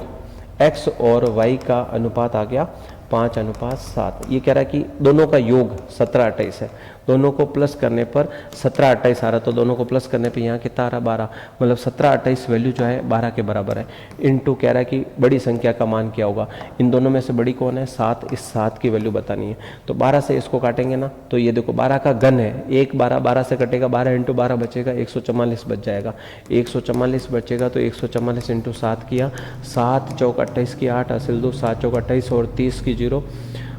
x और y का अनुपात आ गया 5:7। ये कह रहा है कि दोनों का योग 17 28 है, दोनों को प्लस करने पर 17 28 आ रहा, तो दोनों को प्लस करने पे यहाँ कितना आ रहा 12, मतलब 17 28 वैल्यू जो है 12 के बराबर है। इनटू कह रहा है कि बड़ी संख्या का मान क्या होगा, इन दोनों में से बड़ी कौन है 7, इस 7 की वैल्यू बतानी है। तो 12 से इसको काटेंगे ना, तो ये देखो 12 का घन है, 1 12, 12 से कटेगा 12 इंटू 12 बचेगा 144 बच जाएगा, 144 बचेगा। तो 144 इंटू 7 किया, 7 चौक 28 की 8 हासिल 2, 7 चौक 28 और 30 की 0,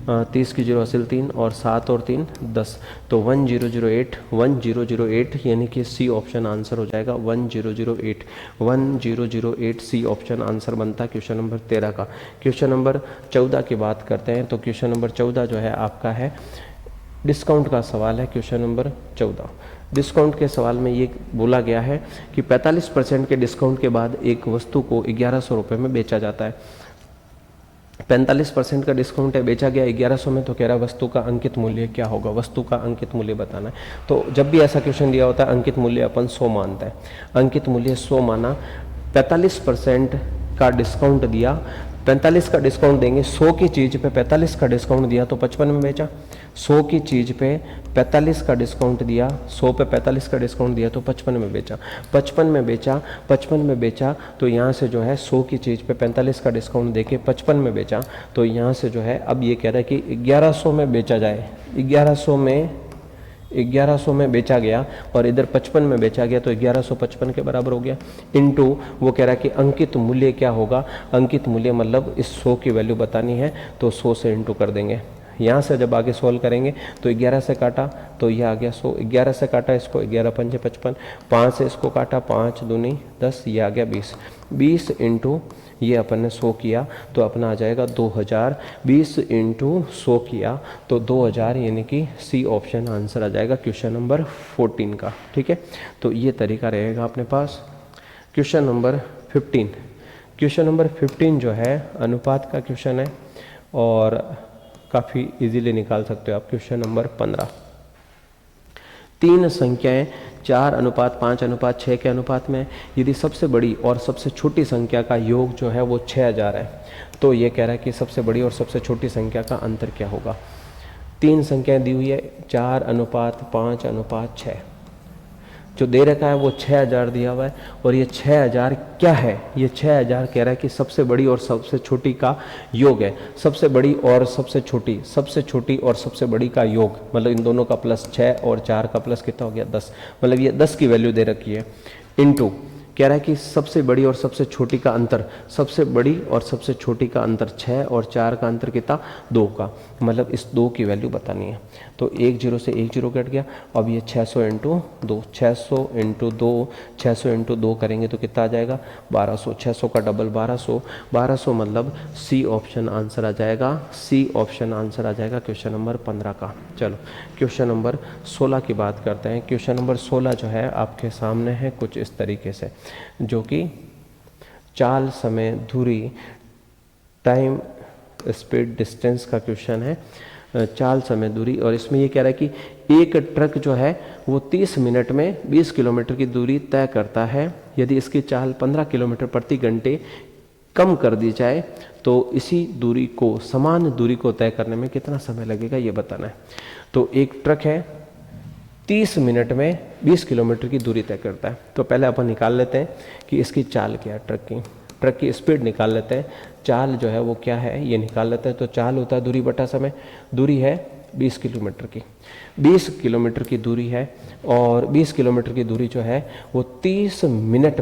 30 की 0 हासिल 3 और 7 और 3 10, तो 1008 यानी कि सी ऑप्शन आंसर हो जाएगा। 1008 सी ऑप्शन आंसर बनता है क्वेश्चन नंबर 13 का। क्वेश्चन नंबर 14 की बात करते हैं। तो क्वेश्चन नंबर 14 जो है आपका है डिस्काउंट का सवाल है। क्वेश्चन नंबर 14 डिस्काउंट के सवाल में ये बोला गया है कि 45% के डिस्काउंट के बाद एक वस्तु को 1100 रुपये में बेचा जाता है। 45% का डिस्काउंट है, बेचा गया 1100 में, तो कह रहा है वस्तु का अंकित मूल्य क्या होगा, वस्तु का अंकित मूल्य बताना है। तो जब भी ऐसा क्वेश्चन दिया होता है अंकित मूल्य अपन 100 मानते हैं, अंकित मूल्य 100 माना, 45% का डिस्काउंट दिया, 45 का डिस्काउंट देंगे, 100 की चीज़ पे 45 का डिस्काउंट दिया तो 55 में बेचा, 100 की चीज़ पे 45 का डिस्काउंट दिया, 100 पे 45 का डिस्काउंट दिया तो 55 में बेचा, 55 में बेचा तो यहाँ से जो है 100 की चीज़ पे 45 का डिस्काउंट देके 55 में बेचा, तो यहाँ से जो है अब ये कह रहा है कि 1100 में बेचा जाए, 1100 में बेचा गया और इधर 55 में बेचा गया, तो 1155 के बराबर हो गया। इनटू वो कह रहा है कि अंकित मूल्य क्या होगा, अंकित मूल्य मतलब इस 100 की वैल्यू बतानी है, तो 100 से इंटू कर देंगे। यहाँ से जब आगे सॉल्व करेंगे तो 11 से काटा तो ये आ गया 100, 11 से काटा इसको 11 पंजे 55, 5 से इसको काटा 5 दूनी 10, ये आ गया 20, 20 इंटू ये अपन ने 100 किया तो अपना आ जाएगा 2000, 20 इंटू 100 किया तो 2000 यानी कि सी ऑप्शन आंसर आ जाएगा क्वेश्चन नंबर 14 का। ठीक है, तो ये तरीका रहेगा अपने पास। क्वेश्चन नंबर 15, क्वेश्चन नंबर 15 जो है अनुपात का क्वेश्चन है और काफ़ी इजीली निकाल सकते हो आप। क्वेश्चन नंबर 15, तीन संख्याएं 4:5:6 के अनुपात में, यदि सबसे बड़ी और सबसे छोटी संख्या का योग जो है वो 6000 है, तो ये कह रहा है कि सबसे बड़ी और सबसे छोटी संख्या का अंतर क्या होगा। तीन संख्याएं दी हुई है 4:5:6, जो दे रखा है वो 6000 दिया हुआ है, और ये 6000 क्या है, ये 6000 कह रहा है कि सबसे बड़ी और सबसे छोटी का योग है। सबसे बड़ी और सबसे छोटी और सबसे बड़ी का योग, मतलब इन दोनों का प्लस 6 और 4 का प्लस कितना हो गया 10, मतलब ये 10 की वैल्यू दे रखी है। इनटू कह रहा है कि सबसे बड़ी और सबसे छोटी का अंतर, सबसे बड़ी और सबसे छोटी का अंतर 6 और 4 का अंतर कितना 2 का, मतलब इस 2 की वैल्यू बतानी है। तो एक जीरो से एक जीरो कट गया। अब ये 600 इंटू 2, 600 इंटू 2, 600 इंटू 2 करेंगे तो कितना आ जाएगा 1200, 600 का डबल 1200, 1200 मतलब सी ऑप्शन आंसर आ जाएगा, सी ऑप्शन आंसर आ जाएगा क्वेश्चन नंबर 15 का। चलो क्वेश्चन नंबर 16 की बात करते हैं। क्वेश्चन नंबर 16 जो है आपके सामने है कुछ इस तरीके से, जो कि चाल, समय, दूरी, टाइम, स्पीड, डिस्टेंस का क्वेश्चन है। चाल, समय, दूरी, और इसमें ये कह रहा है कि एक ट्रक जो है वो 30 मिनट में 20 किलोमीटर की दूरी तय करता है। यदि इसकी चाल 15 किलोमीटर प्रति घंटे कम कर दी जाए तो इसी दूरी को, समान दूरी को तय करने में कितना समय लगेगा ये बताना है। तो एक ट्रक है 30 मिनट में 20 किलोमीटर की दूरी तय करता है। तो पहले अपन निकाल लेते हैं कि इसकी चाल क्या है, ट्रक की स्पीड निकाल लेते हैं। चाल जो है वो क्या है ये निकाल लेते हैं। तो चाल होता है दूरी बटा समय, दूरी है 20 किलोमीटर की, 20 किलोमीटर की दूरी है, और 20 किलोमीटर की दूरी जो है वो 30 मिनट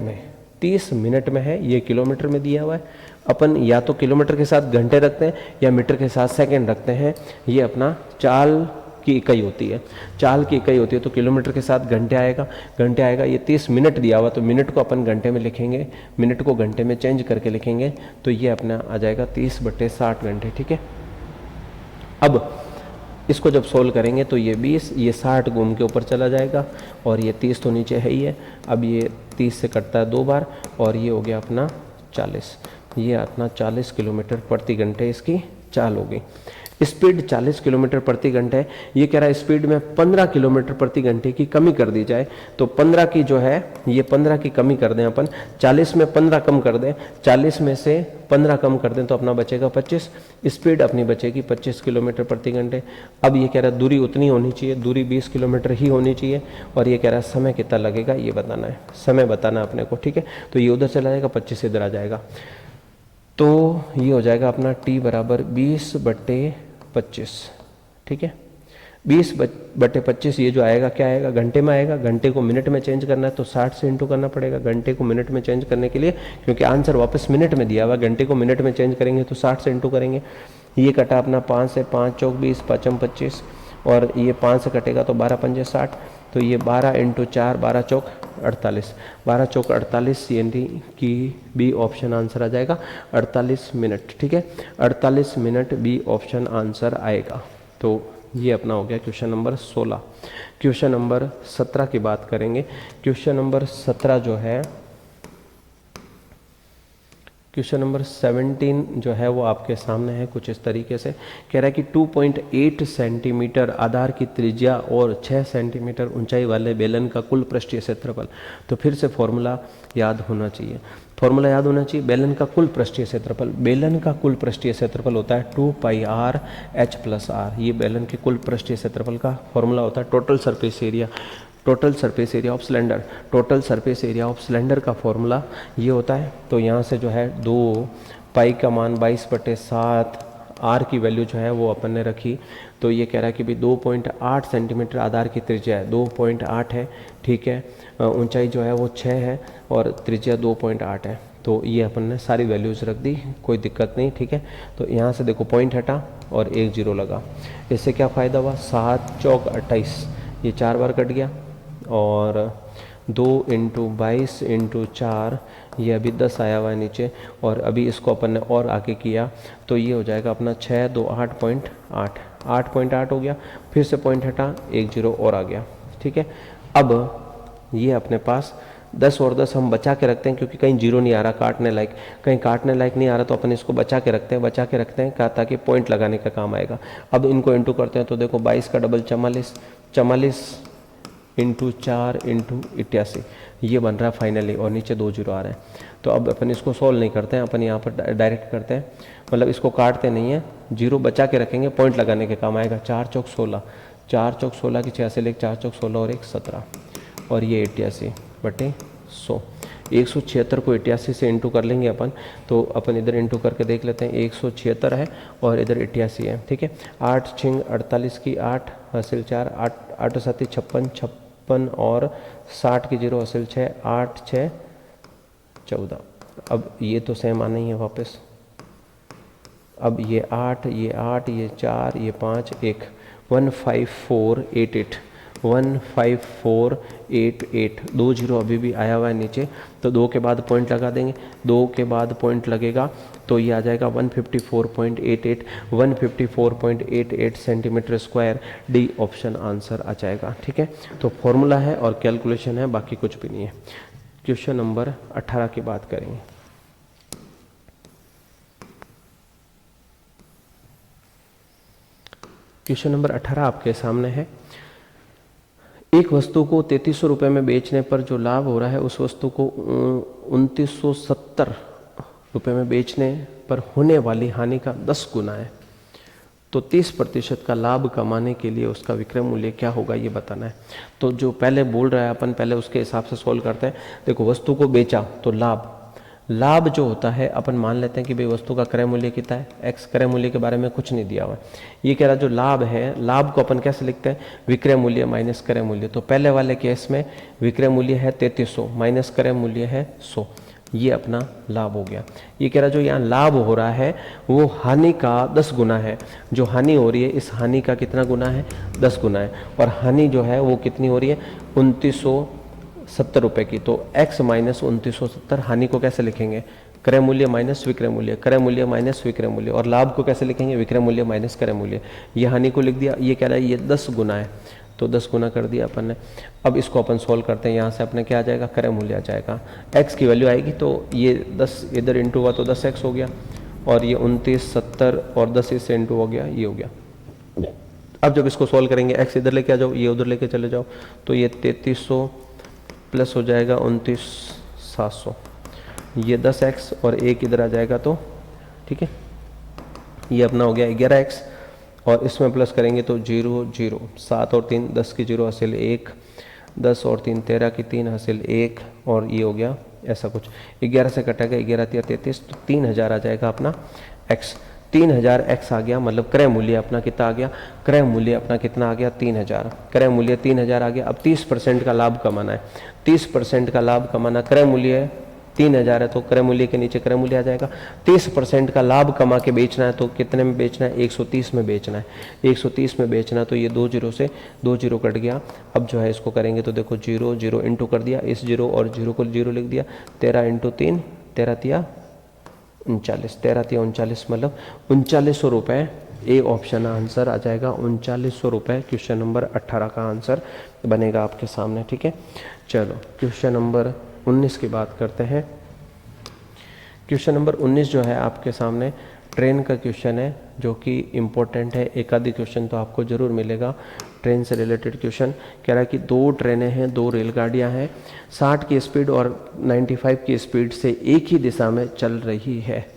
में है। ये किलोमीटर में दिया हुआ है। अपन या तो किलोमीटर के साथ घंटे रखते हैं या मीटर के साथ सेकंड रखते हैं। ये अपना चाल की इकाई होती है, चाल की इकाई होती है। तो किलोमीटर के साथ घंटे आएगा। ये 30 मिनट दिया हुआ, तो मिनट को अपन घंटे में लिखेंगे, मिनट को घंटे में चेंज करके लिखेंगे, तो ये अपना आ जाएगा 30/60 घंटे। ठीक है, अब इसको जब सोल्व करेंगे तो ये 20, ये 60 घूम के ऊपर चला जाएगा, और ये 30 तो नीचे है ही है। अब ये 30 से कटता है 2 बार, और ये हो गया अपना 40, ये अपना 40 किलोमीटर प्रति घंटे इसकी चाल होगी। स्पीड 40 किलोमीटर प्रति घंटे है। ये कह रहा है स्पीड में 15 किलोमीटर प्रति घंटे की कमी कर दी जाए। तो 15 की जो है ये 15 की कमी कर दें अपन, 40 में 15 कम कर दें, 40 में से 15 कम कर दें तो अपना बचेगा 25, स्पीड अपनी बचेगी 25 किलोमीटर प्रति घंटे। अब ये कह रहा है दूरी उतनी होनी चाहिए, दूरी 20 किलोमीटर ही होनी चाहिए, और ये कह रहा है समय कितना लगेगा ये बताना है, समय बताना है अपने को। ठीक है, तो ये उधर चला जाएगा, 25 इधर आ जाएगा, तो ये हो जाएगा अपना t बराबर 20/25। ठीक है, 20/25 ये जो आएगा क्या आएगा, घंटे में आएगा। घंटे को मिनट में चेंज करना है तो 60 से इंटू करना पड़ेगा घंटे को मिनट में चेंज करने के लिए, क्योंकि आंसर वापस मिनट में दिया हुआ। घंटे को मिनट में चेंज करेंगे तो 60 से इंटू करेंगे। ये कटा अपना 5 से, 5 चौक 20, 5 25, और ये 5 से कटेगा तो 12 पंजे 60, तो ये 12 इंटू 4, 12 चौक 48, 12 चौक 48, यानी कि बी ऑप्शन आंसर आ जाएगा 48 मिनट। ठीक है, 48 मिनट बी ऑप्शन आंसर आएगा। तो ये अपना हो गया क्वेश्चन नंबर 16। क्वेश्चन नंबर 17 की बात करेंगे। क्वेश्चन नंबर 17 जो है, क्वेश्चन नंबर 17 जो है वो आपके सामने है कुछ इस तरीके से। कह रहा है कि 2.8 सेंटीमीटर आधार की त्रिज्या और 6 सेंटीमीटर ऊंचाई वाले बेलन का कुल पृष्ठीय क्षेत्रफल। तो फिर से फॉर्मूला याद होना चाहिए, बेलन का कुल पृष्ठीय क्षेत्रफल। बेलन का कुल पृष्ठीय क्षेत्रफल होता है 2πr h+r। ये बेलन के कुल पृष्ठीय क्षेत्रफल का फॉर्मूला होता है। Total surface area of cylinder का फॉर्मूला ये होता है। तो यहाँ से जो है 2 पाई का मान 22/7, आर की वैल्यू जो है वो अपन ने रखी। तो ये कह रहा है कि भाई 2.8 सेंटीमीटर आधार की त्रिज्या है, 2.8 है। ठीक है, ऊंचाई जो है वो 6 है और त्रिज्या 2.8 है। तो ये अपन ने सारी वैल्यूज़ रख दी, कोई दिक्कत नहीं। ठीक है, तो यहाँ से देखो पॉइंट हटा और 1 0 लगा। इससे क्या फ़ायदा हुआ, 7 चौक 28, ये 4 बार कट गया, और 2 इंटू 22 इंटू 4, ये अभी 10 आया हुआ है नीचे, और अभी इसको अपन ने और आगे किया तो ये हो जाएगा अपना 6 2 8.8, 8.8 हो गया। फिर से पॉइंट हटा, 1 0 और आ गया। ठीक है, अब ये अपने पास 10 और 10 हम बचा के रखते हैं, क्योंकि कहीं 0 नहीं आ रहा काटने लायक, कहीं काटने लायक नहीं आ रहा, तो अपन इसको बचा के रखते हैं ताकि पॉइंट लगाने का काम आएगा। अब इनको इंटू करते हैं तो देखो 22 का डबल 44 इंटू 4 इंटू 88, ये बन रहा है फाइनली, और नीचे 2 0 आ रहे हैं। तो अब अपन इसको सॉल्व नहीं करते हैं, अपन यहाँ पर डायरेक्ट करते हैं, मतलब इसको काटते नहीं है, 0 बचा के रखेंगे, पॉइंट लगाने के काम आएगा। 4 चौक 16, 4 चौक 16 की 6 से लेकर 4 चौक 16 और 1 17, और ये 88/100। 176 को 88 से इंटू कर लेंगे अपन, तो अपन इधर इंटू करके देख लेते हैं। 176 है और इधर 88 है, ठीक है। 8 छिंग 48 की 8 हासिल 4, 8 7 56, 56 और 60 की 0 हासिल 6, 8 6 14। अब ये तो सेम आना ही है वापस। अब ये 8 ये 8 ये 4 ये 5 1, 15488, 15488, 2 0 अभी भी आया हुआ है नीचे, तो 2 के बाद पॉइंट लगा देंगे। 2 के बाद पॉइंट लगेगा तो ये आ जाएगा 154.88, 154.88 centimetre square. D option answer आ जाएगा, ठीक है। तो फॉर्मूला है और कैलकुलेशन है, बाकी कुछ भी नहीं है। क्वेश्चन नंबर 18 की बात करेंगे। क्वेश्चन नंबर 18 आपके सामने है। एक वस्तु को 3300 रुपये में बेचने पर जो लाभ हो रहा है, उस वस्तु को 2970 रुपये में बेचने पर होने वाली हानि का 10 गुना है। तो 30% का लाभ कमाने के लिए उसका विक्रय मूल्य क्या होगा, ये बताना है। तो जो पहले बोल रहा है अपन पहले उसके हिसाब से सोल्व करते हैं। देखो, वस्तु को बेचा तो लाभ जो होता है, अपन मान लेते हैं कि भाई वस्तु का क्रय मूल्य कितना है, एक्स। क्रय मूल्य के बारे में कुछ नहीं दिया हुआ है। ये कह रहा जो लाभ है, लाभ को अपन कैसे लिखते हैं, विक्रय मूल्य माइनस क्रय मूल्य। तो पहले वाले केस में विक्रय मूल्य है 3300 माइनस क्रय मूल्य है 100, ये अपना लाभ हो गया। ये कह रहा जो यहाँ लाभ हो रहा है वो हानि का 10 गुना है। जो हानि हो रही है, इस हानि का कितना गुना है, 10 गुना है। और हानि जो है वो कितनी हो रही है, 2970 रुपये की। तो x माइनस 2970, हानि को कैसे लिखेंगे, क्रय मूल्य माइनस विक्रय मूल्य, क्रय मूल्य माइनस विक्रय मूल्य। और लाभ को कैसे लिखेंगे, विक्रय मूल्य माइनस क्रय मूल्य। ये हानि को लिख दिया। ये कह रहा है ये 10 गुना है, तो 10 गुना कर दिया अपन ने। अब इसको अपन सोल्व करते हैं। यहाँ से अपने क्या आ जाएगा, क्रय मूल्य आ जाएगा। x की वैल्यू आएगी तो ये 10 इधर इंटू हुआ तो 10x हो गया, और ये 2970 और 10 इससे इंटू हो गया, ये हो गया। अब जब इसको सोल्व करेंगे, x इधर लेके आ जाओ, ये उधर लेके चले जाओ, तो ये 3300 प्लस हो जाएगा 29700, ये 10x और 1 इधर आ जाएगा, तो ठीक है। ये अपना हो गया 11x, और इसमें प्लस करेंगे तो 0 0, 7 और 3 10 की 0 हासिल 1, 10 और 3 13 की 3 हासिल 1, और ये हो गया ऐसा कुछ। 11 से कटेगा, 11 3 33, तो 3000 आ जाएगा अपना x। 3000 x आ गया, मतलब क्रय मूल्य अपना कितना आ गया, क्रय मूल्य अपना कितना आ गया, 3000। क्रय मूल्य 3000 आ गया। अब 30% का लाभ कमाना है। 30% का लाभ कमाना, क्रय मूल्य 3000 है तो क्रय मूल्य के नीचे क्रय मूल्य आ जाएगा। 30% का लाभ कमा के बेचना है, तो कितने में बेचना है, 130 में बेचना है। 130 में बेचना है, तो ये 2 0 से 2 0 कट गया। अब जो है इसको करेंगे तो देखो 0 0 इंटू कर दिया, इस 0 और 0 को 0 लिख दिया। 13 इंटू 3, 13 तिया 39, 13 तिया 39, मतलब 3900 रुपये। ए ऑप्शन आंसर आ जाएगा 3900 रुपये। क्वेश्चन नंबर 18 का आंसर बनेगा आपके सामने, ठीक है। चलो क्वेश्चन नंबर 19 की बात करते हैं। क्वेश्चन नंबर 19 जो है आपके सामने ट्रेन का क्वेश्चन है, जो कि इम्पोर्टेंट है। एक आधी क्वेश्चन तो आपको जरूर मिलेगा ट्रेन से रिलेटेड क्वेश्चन। कह रहा है कि 2 ट्रेनें हैं, 2 रेलगाड़ियां हैं, 60 की स्पीड और 95 की स्पीड से एक ही दिशा में चल रही है,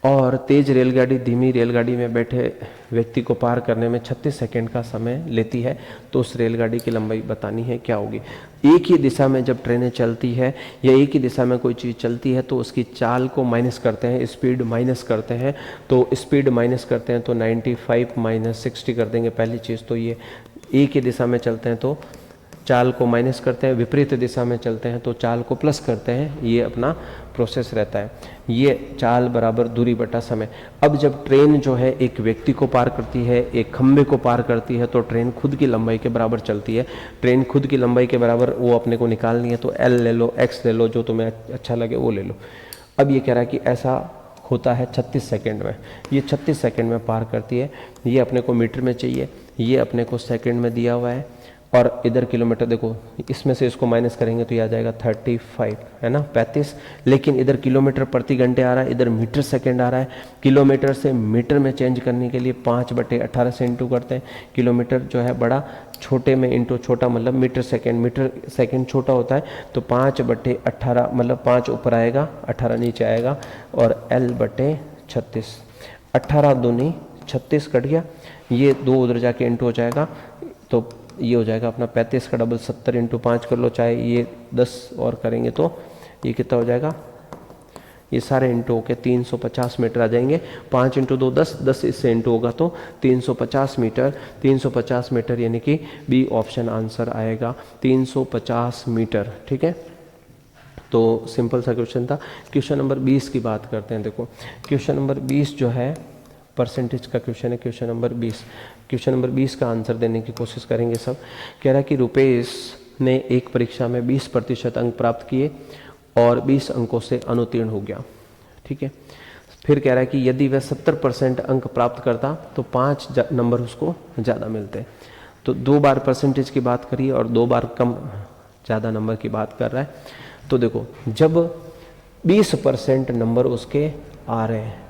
और तेज रेलगाड़ी धीमी रेलगाड़ी में बैठे व्यक्ति को पार करने में 36 सेकंड का समय लेती है। तो उस रेलगाड़ी की लंबाई बतानी है, क्या होगी। एक ही दिशा में जब ट्रेनें चलती है या एक ही दिशा में कोई चीज़ चलती है, तो उसकी चाल को माइनस करते हैं, स्पीड माइनस करते हैं। तो स्पीड माइनस करते हैं तो 95 माइनस 60 कर देंगे पहली चीज़। तो ये एक ही दिशा में चलते हैं तो चाल को माइनस करते हैं, विपरीत दिशा में चलते हैं तो चाल को प्लस करते हैं। ये अपना प्रोसेस रहता है। ये चाल बराबर दूरी बटा समय। अब जब ट्रेन जो है एक व्यक्ति को पार करती है, एक खंबे को पार करती है, तो ट्रेन खुद की लंबाई के बराबर चलती है। ट्रेन खुद की लंबाई के बराबर वो अपने को निकालनी है, तो एल ले लो, एक्स ले लो, जो तुम्हें अच्छा लगे वो ले लो। अब ये कह रहा है कि ऐसा होता है 36 सेकंड में। ये 36 सेकंड में पार करती है। ये अपने को मीटर में चाहिए, ये अपने को सेकंड में दिया हुआ है, और इधर किलोमीटर। देखो इसमें से इसको माइनस करेंगे तो ये आ जाएगा 35, है ना, 35। लेकिन इधर किलोमीटर प्रति घंटे आ रहा है, इधर मीटर सेकंड आ रहा है। किलोमीटर से मीटर में चेंज करने के लिए 5/18 से इंटू करते हैं। किलोमीटर जो है बड़ा, छोटे में इंटू छोटा, मतलब मीटर सेकंड छोटा होता है, तो 5/18 मतलब 5 ऊपर आएगा, 18 नीचे आएगा, और L/36। 18 दूनी 36 कट गया, ये 2 उधर जाके इंटू हो जाएगा, तो ये हो जाएगा अपना 35 का डबल 70 इंटू 5 कर लो, चाहे ये 10 और करेंगे तो ये कितना हो जाएगा, ये सारे इंटू होके 350 मीटर आ जाएंगे। 5 इंटू 2 10, 10 इससे इंटू होगा तो 350 मीटर। 350 मीटर यानी कि बी ऑप्शन आंसर आएगा 350 मीटर। ठीक है, तो सिंपल सा क्वेश्चन था। क्वेश्चन नंबर 20 की बात करते हैं। देखो क्वेश्चन नंबर 20 जो है परसेंटेज का क्वेश्चन है। क्वेश्चन नंबर 20, क्वेश्चन नंबर 20 का आंसर देने की कोशिश करेंगे सब। कह रहा है कि रुपेश ने एक परीक्षा में 20% अंक प्राप्त किए और 20 अंकों से अनुत्तीर्ण हो गया। ठीक है, फिर कह रहा है कि यदि वह 70% अंक प्राप्त करता तो 5 नंबर उसको ज़्यादा मिलते। तो 2 बार परसेंटेज की बात करिए और 2 बार कम ज़्यादा नंबर की बात कर रहा है। तो देखो जब 20% नंबर उसके आ रहे हैं,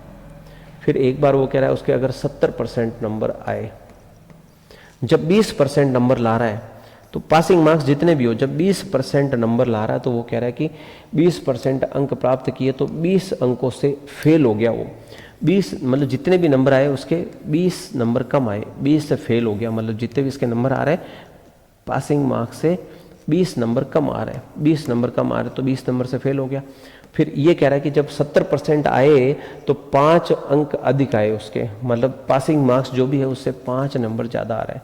फिर एक बार वो कह रहा है उसके अगर 70% नंबर आए, जब 20% नंबर ला रहा है तो पासिंग मार्क्स जितने भी हो, जब 20% नंबर ला रहा है तो वो कह रहा है कि 20% अंक प्राप्त किए तो 20 अंकों से फेल हो गया वो। 20 मतलब जितने भी नंबर आए उसके 20 नंबर कम आए, 20 से फेल हो गया। मतलब जितने भी इसके नंबर आ रहे हैं पासिंग मार्क्स से 20 नंबर कम आ रहे हैं, 20 नंबर कम आ रहे हैं तो 20 नंबर से फेल हो गया। फिर ये कह रहा है कि जब 70% आए तो 5 अंक अधिक आए उसके, मतलब पासिंग मार्क्स जो भी है उससे 5 नंबर ज़्यादा आ रहा है,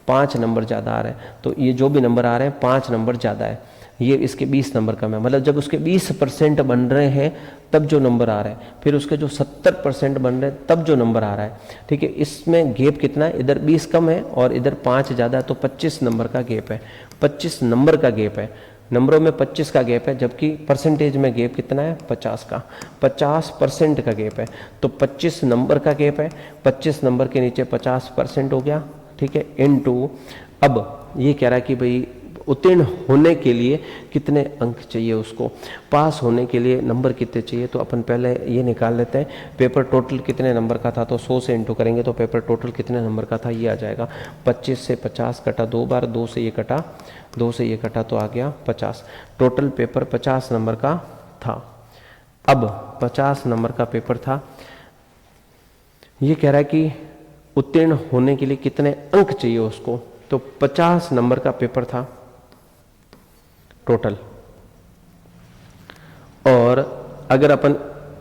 5 नंबर ज़्यादा आ रहे हैं। तो ये जो भी नंबर आ रहे हैं 5 नंबर ज़्यादा है, ये इसके 20 नंबर कम है। मतलब जब उसके 20% बन रहे हैं तब जो नंबर आ रहा है, फिर उसके जो 70% बन रहे हैं तब जो नंबर आ रहा है। ठीक है, इसमें गेप कितना है, इधर 20 कम है और इधर 5 ज़्यादा है, तो 25 नंबर का गेप है। 25 नंबर का गेप है, नंबरों में 25 का गेप है, जबकि परसेंटेज में गेप कितना है 50 का, 50% का गेप है। तो 25 नंबर का गेप है, 25 नंबर के नीचे 50% हो गया। ठीक है, इनटू अब ये कह रहा है कि भाई उत्तीर्ण होने के लिए कितने अंक चाहिए उसको, पास होने के लिए नंबर कितने चाहिए। तो अपन पहले ये निकाल लेते हैं पेपर टोटल कितने नंबर का था, तो 100 से इंटू करेंगे तो पेपर टोटल कितने नंबर का था ये आ जाएगा। 25 से 50 कटा 2 बार, 2 से ये कटा, 2 से ये कटा तो आ गया 50। टोटल पेपर 50 नंबर का था। अब 50 नंबर का पेपर था, ये कह रहा है कि उत्तीर्ण होने के लिए कितने अंक चाहिए उसको। तो 50 नंबर का पेपर था टोटल, और अगर अपन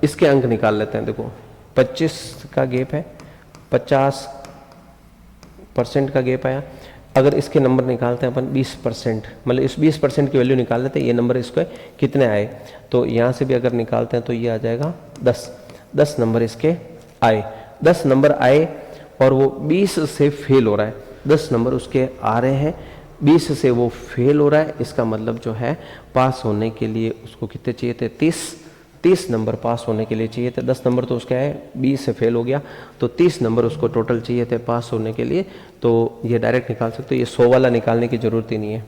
इसके अंक निकाल लेते हैं, देखो 25 का गेप है, 50% का गेप आया। अगर इसके नंबर निकालते हैं अपन 20%, मतलब इस 20% की वैल्यू निकाल लेते हैं, ये नंबर इसके कितने आए, तो यहां से भी अगर निकालते हैं तो ये आ जाएगा 10 नंबर इसके आए। 10 नंबर आए और वो 20 से फेल हो रहा है, 10 नंबर उसके आ रहे हैं, 20 से वो फेल हो रहा है। इसका मतलब जो है पास होने के लिए उसको कितने चाहिए थे, 30 नंबर पास होने के लिए चाहिए थे। 10 नंबर तो उसका है, 20 से फेल हो गया तो 30 नंबर उसको टोटल चाहिए थे पास होने के लिए। तो ये डायरेक्ट निकाल सकते हो, ये 100 वाला निकालने की ज़रूरत ही नहीं है।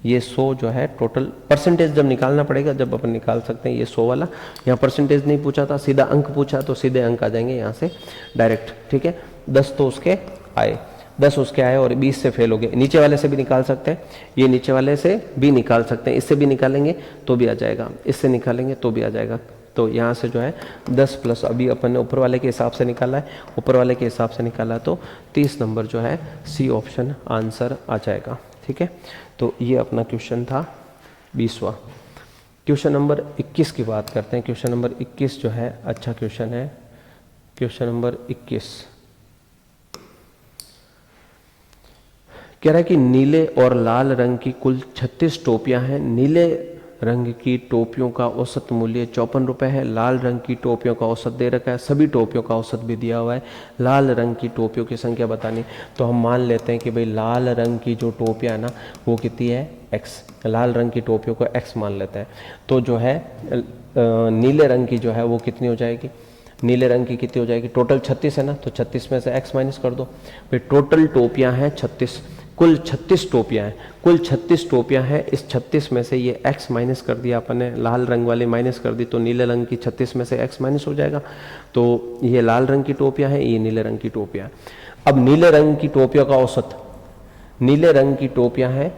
ये 100 जो है टोटल परसेंटेज जब निकालना पड़ेगा जब अपन निकाल सकते हैं ये 100 वाला। यहाँ परसेंटेज नहीं पूछा था, सीधा अंक पूछा, तो सीधे अंक आ जाएंगे यहाँ से डायरेक्ट। ठीक है, 10 तो उसके आए, 10 उसके आए और 20 से फेल हो गए। नीचे वाले से भी निकाल सकते हैं, ये नीचे वाले से भी निकाल सकते हैं, इससे भी निकालेंगे तो भी आ जाएगा, इससे निकालेंगे तो भी आ जाएगा। तो यहाँ से जो है 10 प्लस अभी अपन ने ऊपर वाले के हिसाब से निकाला है, ऊपर वाले के हिसाब से निकाला तो 30 नंबर जो है सी ऑप्शन आंसर आ जाएगा। ठीक है, तो ये अपना क्वेश्चन था 20वां। क्वेश्चन नंबर 21 की बात करते हैं। क्वेश्चन नंबर 21 जो है अच्छा क्वेश्चन है। क्वेश्चन नंबर 21 कह रहा है कि नीले और लाल रंग की कुल 36 टोपियां हैं। नीले रंग की टोपियों का औसत मूल्य 54 रुपये है। लाल रंग की टोपियों का औसत दे रखा है, सभी टोपियों का औसत भी दिया हुआ है। लाल रंग की टोपियों की संख्या बतानी, तो हम मान लेते हैं कि भाई लाल रंग की जो टोपियां है ना वो कितनी है x, लाल रंग की टोपियों को x मान लेते हैं। तो जो है नीले रंग की जो है वो कितनी हो जाएगी, नीले रंग की कितनी हो जाएगी, टोटल 36 है ना, तो 36 में से x माइनस कर दो। भाई टोटल टोपियां हैं 36, कुल 36 टोपियां हैं, कुल 36 टोपियां हैं। इस 36 में से ये x माइनस कर दिया अपन ने, लाल रंग वाली माइनस कर दी, तो नीले रंग की 36 में से x माइनस हो जाएगा। तो ये लाल रंग की टोपियां हैं, ये नीले रंग की टोपियां। अब नीले रंग की टोपियों का औसत, नीले रंग की टोपियां हैं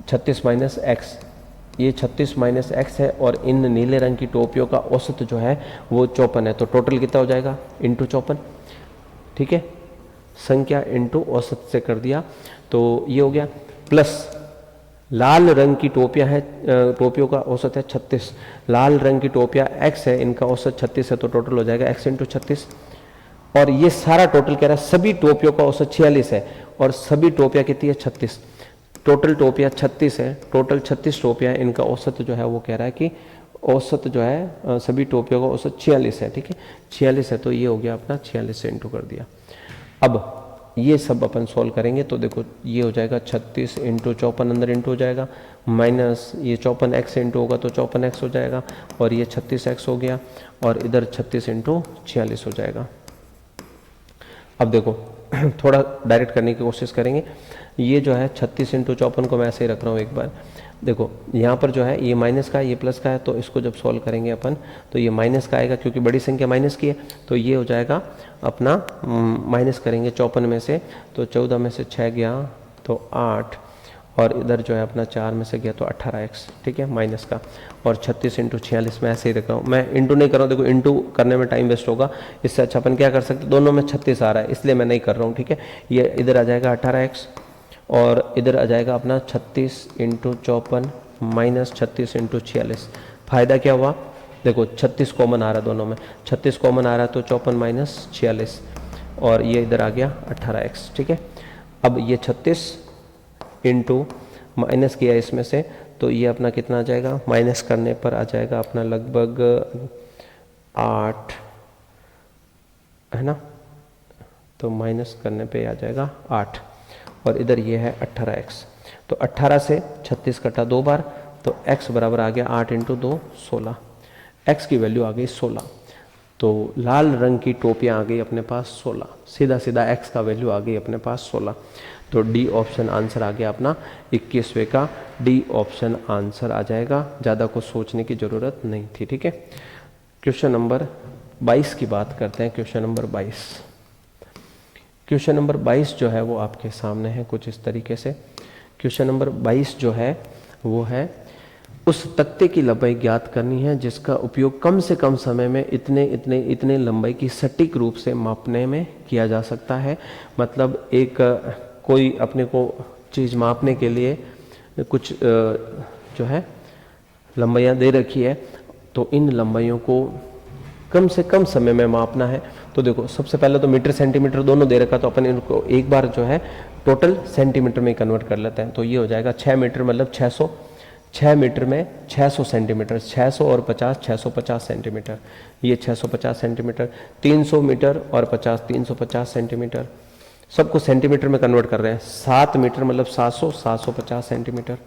36 माइनस x, ये 36 माइनस x है, और इन नीले रंग की टोपियों का औसत जो है वो 54 है। तो टोटल कितना हो जाएगा इंटू 54। ठीक है, संख्या इंटू औसत से कर दिया, तो ये हो गया। प्लस लाल रंग की टोपियां हैं, टोपियों का औसत है 36, लाल रंग की टोपियां x है, इनका औसत 36 है, तो टोटल हो जाएगा x इंटू 36। और ये सारा टोटल कह रहा है सभी टोपियों का औसत 46 है और सभी टोपियां कितनी है 36, टोटल टोपियां 36 है, टोटल 36 टोपियां, इनका औसत जो है वो कह रहा है कि औसत जो है सभी टोपियों का औसत 46 है, ठीक है 46 है, तो ये हो गया अपना 46 से इंटू कर दिया। अब ये सब अपन सॉल्व करेंगे तो देखो ये हो जाएगा 36 इंटू 54 अंदर इंटू हो जाएगा, माइनस ये 54 x इंटू होगा तो 54 x हो जाएगा, और ये 36 x हो गया, और इधर 36 इंटू 46 हो जाएगा। अब देखो थोड़ा डायरेक्ट करने की कोशिश करेंगे। ये जो है 36 इंटू 54 को मैं ऐसे ही रख रहा हूँ एक बार। देखो यहाँ पर जो है ये माइनस का है, ये प्लस का है, तो इसको जब सॉल्व करेंगे अपन तो ये माइनस का आएगा क्योंकि बड़ी संख्या माइनस की है, तो ये हो जाएगा अपना माइनस करेंगे 54 में से, तो 14 में से 6 गया तो 8, और इधर जो है अपना 4 में से गया तो 18x, ठीक है माइनस का, और 36 इंटू 46 में ऐसे ही रखा हूँ, मैं इंटू नहीं कर रहा हूँ, देखो इंटू करने में टाइम वेस्ट होगा, इससे अच्छा अपन क्या कर सकते, दोनों में 36 आ रहा है इसलिए मैं नहीं कर रहा हूँ, ठीक है। ये इधर आ जाएगा 18x और इधर आ जाएगा अपना 36 इंटू 54 माइनस 36 इंटू 46। फ़ायदा क्या हुआ, देखो 36 कॉमन आ रहा है दोनों में, 36 कॉमन आ रहा है तो 54 माइनस 46, और ये इधर आ गया 18x, ठीक है। अब ये 36 इंटू माइनस किया इसमें से, तो ये अपना कितना आ जाएगा, माइनस करने पर आ जाएगा अपना लगभग 8, है ना, तो माइनस करने पे आ जाएगा 8, और इधर ये है 18x, तो 18 से 36 कटा 2 बार, तो x बराबर आ गया 8 इंटू 2 16, x की वैल्यू आ गई 16, तो लाल रंग की टोपियाँ आ गई अपने पास 16, सीधा सीधा x का वैल्यू आ गई अपने पास 16, तो डी ऑप्शन आंसर आ गया अपना 21वें का, डी ऑप्शन आंसर आ जाएगा, ज़्यादा कुछ सोचने की ज़रूरत नहीं थी, ठीक है। क्वेश्चन नंबर 22 की बात करते हैं, क्वेश्चन नंबर 22, क्वेश्चन नंबर 22 जो है वो आपके सामने है कुछ इस तरीके से। क्वेश्चन नंबर 22 जो है वो है उस तख्ते की लंबाई ज्ञात करनी है जिसका उपयोग कम से कम समय में इतने लंबाई की सटीक रूप से मापने में किया जा सकता है। मतलब एक कोई अपने को चीज़ मापने के लिए कुछ जो है लंबाइयाँ दे रखी है, तो इन लंबाइयों को कम से कम समय में मापना है। तो देखो सबसे पहले तो मीटर सेंटीमीटर दोनों दे रखा, तो अपन इनको एक बार जो है टोटल सेंटीमीटर में कन्वर्ट कर लेते हैं। तो ये हो जाएगा 6 मीटर मतलब 600, 6 मीटर में 600 सेंटीमीटर, 600 और 50 650 सेंटीमीटर, ये 650 सेंटीमीटर, 300 मीटर और 50 350 सेंटीमीटर, सबको सेंटीमीटर में कन्वर्ट कर रहे हैं। 7 मीटर मतलब 700 750 सेंटीमीटर,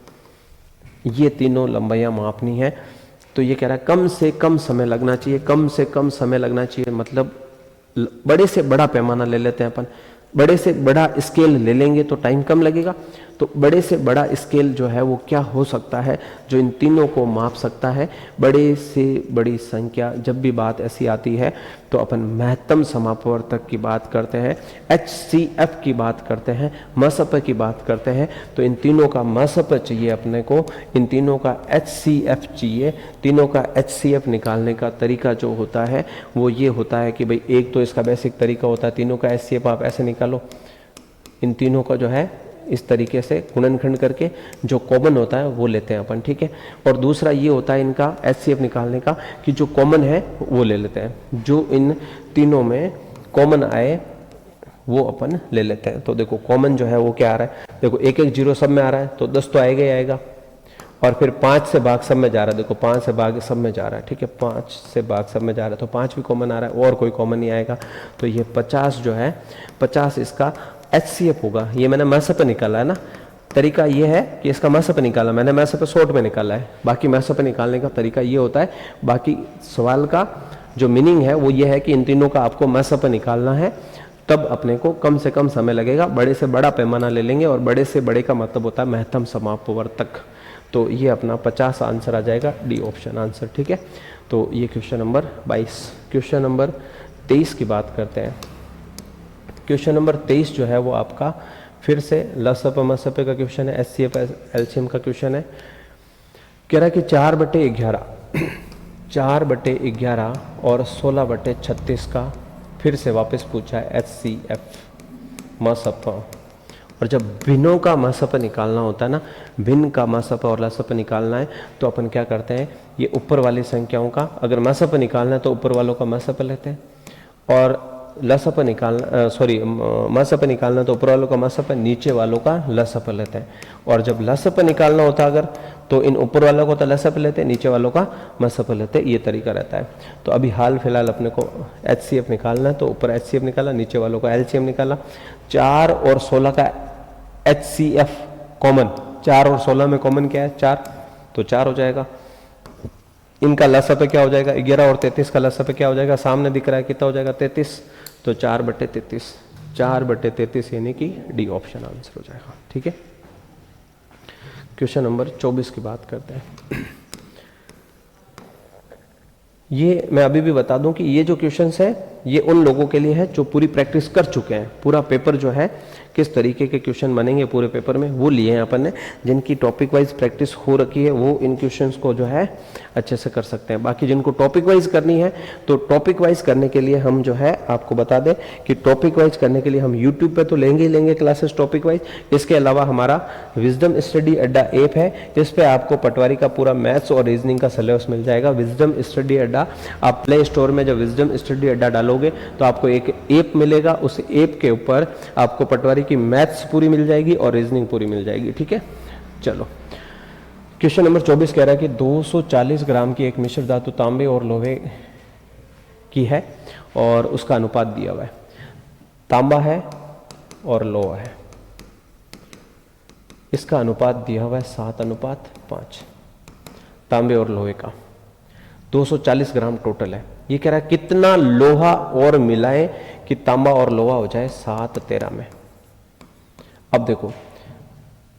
ये तीनों लंबाइयाँ मापनी है। तो ये कह रहा है कम से कम समय लगना चाहिए, कम से कम समय लगना चाहिए, मतलब बड़े से बड़ा पैमाना ले लेते हैं अपन, बड़े से बड़ा स्केल ले लेंगे तो टाइम कम लगेगा। तो बड़े से बड़ा स्केल जो है वो क्या हो सकता है जो इन तीनों को माप सकता है। बड़े से बड़ी संख्या, जब भी बात ऐसी आती है तो अपन महत्तम समापवर्तक की बात करते हैं, HCF की बात करते हैं, मसप की बात करते हैं। तो इन तीनों का मसप चाहिए अपने को, इन तीनों का HCF चाहिए। तीनों का HCF निकालने का तरीका जो होता है वो ये होता है कि भाई एक तो इसका बेसिक तरीका होता है, तीनों का HCF आप ऐसे निकालो, इन तीनों का जो है इस तरीके से गुणनखंड करके जो कॉमन होता है वो लेते हैं अपन, ठीक है। और दूसरा ये होता है इनका HCF निकालने का कि जो कॉमन है वो ले लेते हैं, जो इन तीनों में कॉमन आए वो अपन ले लेते हैं। तो देखो कॉमन जो है वो क्या आ रहा है, देखो एक एक जीरो सब में आ रहा है तो 10 तो आएगा ही आएगा, और फिर 5 से भाग सब में जा रहा है, देखो 5 से भाग सब में जा रहा है, ठीक है, 5 से भाग सब में जा रहा है तो 5 भी कॉमन आ रहा है और कोई कॉमन नहीं आएगा। तो ये 50 जो है 50 इसका HCF होगा। ये मैंने मैसप निकाला है ना, तरीका ये है कि इसका मैसप निकाला मैंने, मैसप शॉर्ट में निकाला है, बाकी मैसप निकालने का तरीका ये होता है। बाकी सवाल का जो मीनिंग है वो ये है कि इन तीनों का आपको मैसप निकालना है, तब अपने को कम से कम समय लगेगा। बड़े से बड़ा पैमाना ले लेंगे, और बड़े से बड़े का मतलब होता है महत्तम समापवर्तक। तो ये अपना 50 आंसर आ जाएगा, डी ऑप्शन आंसर, ठीक है। तो ये क्वेश्चन नंबर 22। क्वेश्चन नंबर 23 की बात करते हैं। क्वेश्चन नंबर 23 जो है वो आपका फिर से लसप मसप का क्वेश्चन है, HCF LCM का क्वेश्चन है। कह रहा है कि 4/11 4/11 और 16/36 का फिर से वापस पूछा है HCF। मसप। और जब भिन्नों का मसप निकालना होता है ना, भिन्न का मसप और लसप निकालना है, तो अपन क्या करते हैं, ये ऊपर वाली संख्याओं का अगर मसप निकालना है तो ऊपर वालों का मसप लेते हैं, और लसप निकालना मसप निकालना तो ऊपर वालों का मसप, नीचे वालों का लसप लेते हैं। और जब लसप निकालना होता है अगर, तो इन ऊपर वालों को तो लसप लेते हैं, नीचे वालों का मसप लेते हैं, ये तरीका रहता है। तो अभी हाल फिलहाल अपने को HCF निकालना है, तो ऊपर HCF निकाला, नीचे वालों का LCM निकाला। 4 और 16 का HCF कॉमन, 4 और 16 में कॉमन क्या है, 4, तो 4 हो जाएगा। इनका लसप क्या हो जाएगा, 11 और 33 का लसप क्या हो जाएगा, सामने दिख रहा है कितना हो जाएगा, 33, तो 4/33, 4/33 यानी कि डी ऑप्शन आंसर हो जाएगा। ठीक है, क्वेश्चन नंबर 24 की बात करते हैं। ये मैं अभी भी बता दूं कि ये जो क्वेश्चंस है ये उन लोगों के लिए है जो पूरी प्रैक्टिस कर चुके हैं। पूरा पेपर जो है किस तरीके के क्वेश्चन बनेंगे पूरे पेपर में वो लिए हैं अपन ने। जिनकी टॉपिक वाइज प्रैक्टिस हो रखी है वो इन क्वेश्चंस को जो है अच्छे से कर सकते हैं। बाकी जिनको टॉपिक वाइज करनी है तो टॉपिक वाइज करने के लिए हम जो है आपको बता दें कि टॉपिक वाइज करने के लिए हम यूट्यूब पे तो लेंगे ही लेंगे क्लासेस टॉपिक वाइज। इसके अलावा हमारा विजडम स्टडी अड्डा ऐप है, इस पे आपको पटवारी का पूरा मैथ्स और रीजनिंग का सिलेबस मिल जाएगा। विजडम स्टडी अड्डा, आप प्ले स्टोर में जब विजडम स्टडी अड्डा डालोगे तो आपको एक ऐप मिलेगा, उस ऐप के ऊपर आपको पटवारी की मैथ्स पूरी मिल जाएगी और रीजनिंग पूरी मिल जाएगी। ठीक है, चलो क्वेश्चन नंबर 24 कह रहा है कि 240 ग्राम की एक मिश्र धातु तांबे और लोहे की है और उसका अनुपात दिया हुआ है। तांबा है और लोहा है, इसका अनुपात दिया हुआ है 7:5। तांबे और लोहे का 240 ग्राम टोटल है। ये कह रहा है कितना लोहा और मिलाए कि तांबा और लोहा हो जाए 7:13 में। अब देखो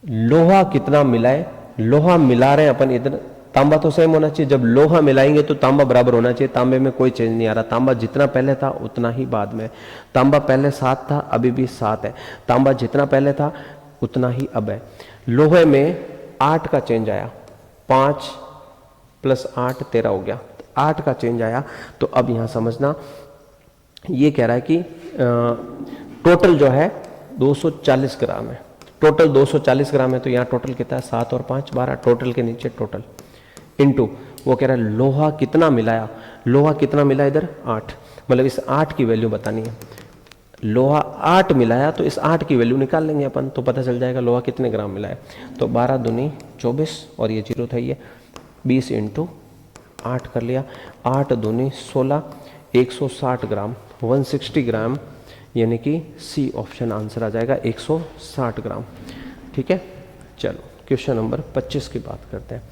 लोहा कितना मिलाए, लोहा मिला रहे हैं अपन इधर, तांबा तो सेम होना चाहिए। जब लोहा मिलाएंगे तो तांबा बराबर होना चाहिए, तांबे में कोई चेंज नहीं आ रहा। तांबा जितना पहले था उतना ही बाद में, तांबा पहले 7 था अभी भी 7 है, तांबा जितना पहले था उतना ही अब है। लोहे में 8 का चेंज आया, 5 + 8 13 हो गया, 8 का चेंज आया। तो अब यहां समझना, ये कह रहा है कि टोटल जो है 240 ग्राम है, टोटल 240 ग्राम है। तो यहाँ टोटल कितना है, 7 और 5 12, टोटल के नीचे टोटल इनटू वो कह रहा है लोहा कितना मिलाया, लोहा कितना मिला इधर 8, मतलब इस 8 की वैल्यू बतानी है। लोहा 8 मिलाया तो इस 8 की वैल्यू निकाल लेंगे अपन, तो पता चल जाएगा लोहा कितने ग्राम मिलाया। तो 12 दूनी 24 और ये 0 था, ये 20 × 8 कर लिया, 8 दूनी 16, 160 ग्राम, 160 ग्राम, यानी कि सी ऑप्शन आंसर आ जाएगा 160 ग्राम। ठीक है, चलो क्वेश्चन नंबर 25 की बात करते हैं।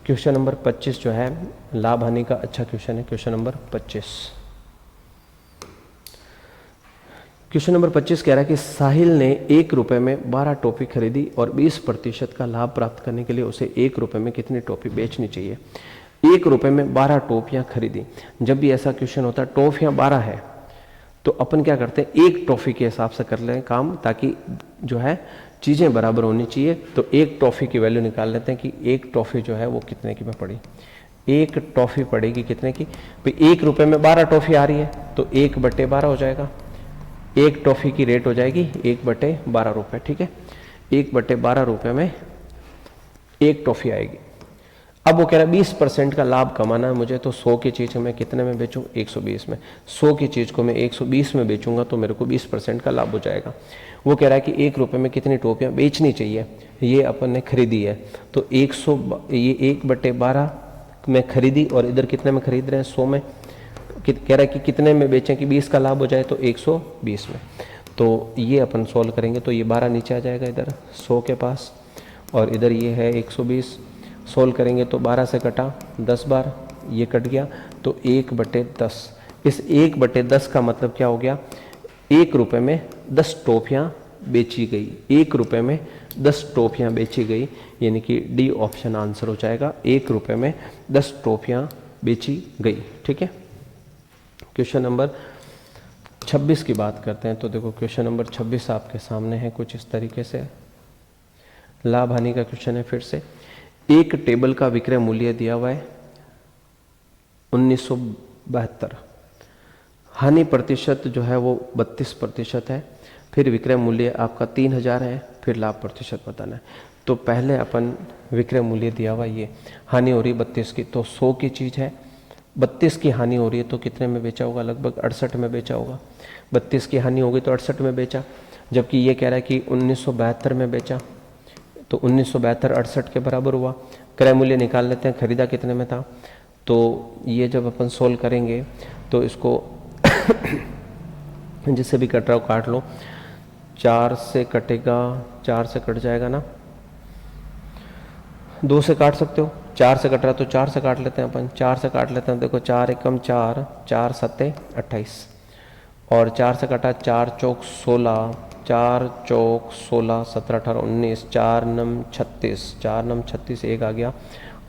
क्वेश्चन नंबर 25 जो है लाभ हानि का अच्छा क्वेश्चन है। क्वेश्चन नंबर 25, क्वेश्चन नंबर 25 कह रहा है कि साहिल ने 1 रुपए में 12 टॉफी खरीदी और 20% का लाभ प्राप्त करने के लिए उसे 1 रुपए में कितनी टॉफी बेचनी चाहिए। 1 रुपए में 12 टॉफियां खरीदी। जब भी ऐसा क्वेश्चन होता है टॉफियां 12 है तो अपन क्या करते हैं, एक टॉफी के हिसाब से कर लें काम, ताकि जो है चीज़ें बराबर होनी चाहिए। तो एक टॉफी की वैल्यू निकाल लेते हैं कि एक टॉफी जो है वो कितने की में पड़ी। एक टॉफी पड़ेगी कितने की, भाई 1 रुपए में 12 टॉफी आ रही है तो 1/12 हो जाएगा। एक टॉफी की रेट हो जाएगी 1/12 रुपये। ठीक है, 1/12 रुपये में एक टॉफी आएगी। अब वो कह रहा है 20% का लाभ कमाना है मुझे, तो 100 की चीज़ को मैं कितने में बेचूं, 120 में। 100 की चीज़ को मैं 120 में बेचूंगा तो मेरे को 20% का लाभ हो जाएगा। वो कह रहा है कि 1 रुपये में कितनी टोपियाँ बेचनी चाहिए, ये अपन ने खरीदी है तो ये 1/12 में खरीदी और इधर कितने में खरीद रहे हैं, 100 में। कह रहा है कि कितने में बेचें कि 20 का लाभ हो जाए, तो 120 में। तो ये अपन सोल्व करेंगे तो ये 12 नीचे आ जाएगा इधर 100 के पास, और इधर ये है 120। सोल्व करेंगे तो 12 से कटा 10 बार, ये कट गया तो 1/10। इस 1/10 का मतलब क्या हो गया, 1 रुपये में 10 टॉफियाँ बेची गई। 1 रुपये में 10 टॉफियाँ बेची गई, यानी कि डी ऑप्शन आंसर हो जाएगा। 1 रुपये में 10 टॉफियाँ बेची गई। ठीक है, क्वेश्चन नंबर 26 की बात करते हैं। तो देखो क्वेश्चन नंबर 26 आपके सामने है कुछ इस तरीके से। लाभ हानि का क्वेश्चन है फिर से। एक टेबल का विक्रय मूल्य दिया हुआ है 1972, हानि प्रतिशत जो है वो 32% है। फिर विक्रय मूल्य आपका 3000 है, फिर लाभ प्रतिशत बताना है। तो पहले अपन विक्रय मूल्य दिया हुआ ये हानि हो रही 32 की, तो 100 की चीज़ है, 32 की हानि हो रही है तो कितने में बेचा होगा, लगभग 68 में बेचा होगा। 32 की हानि हो गई तो 68 में बेचा, जबकि ये कह रहा है कि 1972 में बेचा, तो 1972 68 के बराबर हुआ। क्रय मूल्य निकाल लेते हैं, खरीदा कितने में था। तो ये जब अपन सोल्व करेंगे तो इसको जिससे भी कट रहा हो काट लो, 4 से कटेगा, 4 से कट जाएगा ना, 2 से काट सकते हो, 4 से कट रहा तो 4 से काट लेते हैं अपन, 4 से काट लेते हैं। देखो 4 एकम 4, 4 सत्ते 28, और 4 से कटा 4 चौक 16, 4 चौक 16, 17 18 19, 4 नम 36, 4 नम 36 एक आ गया,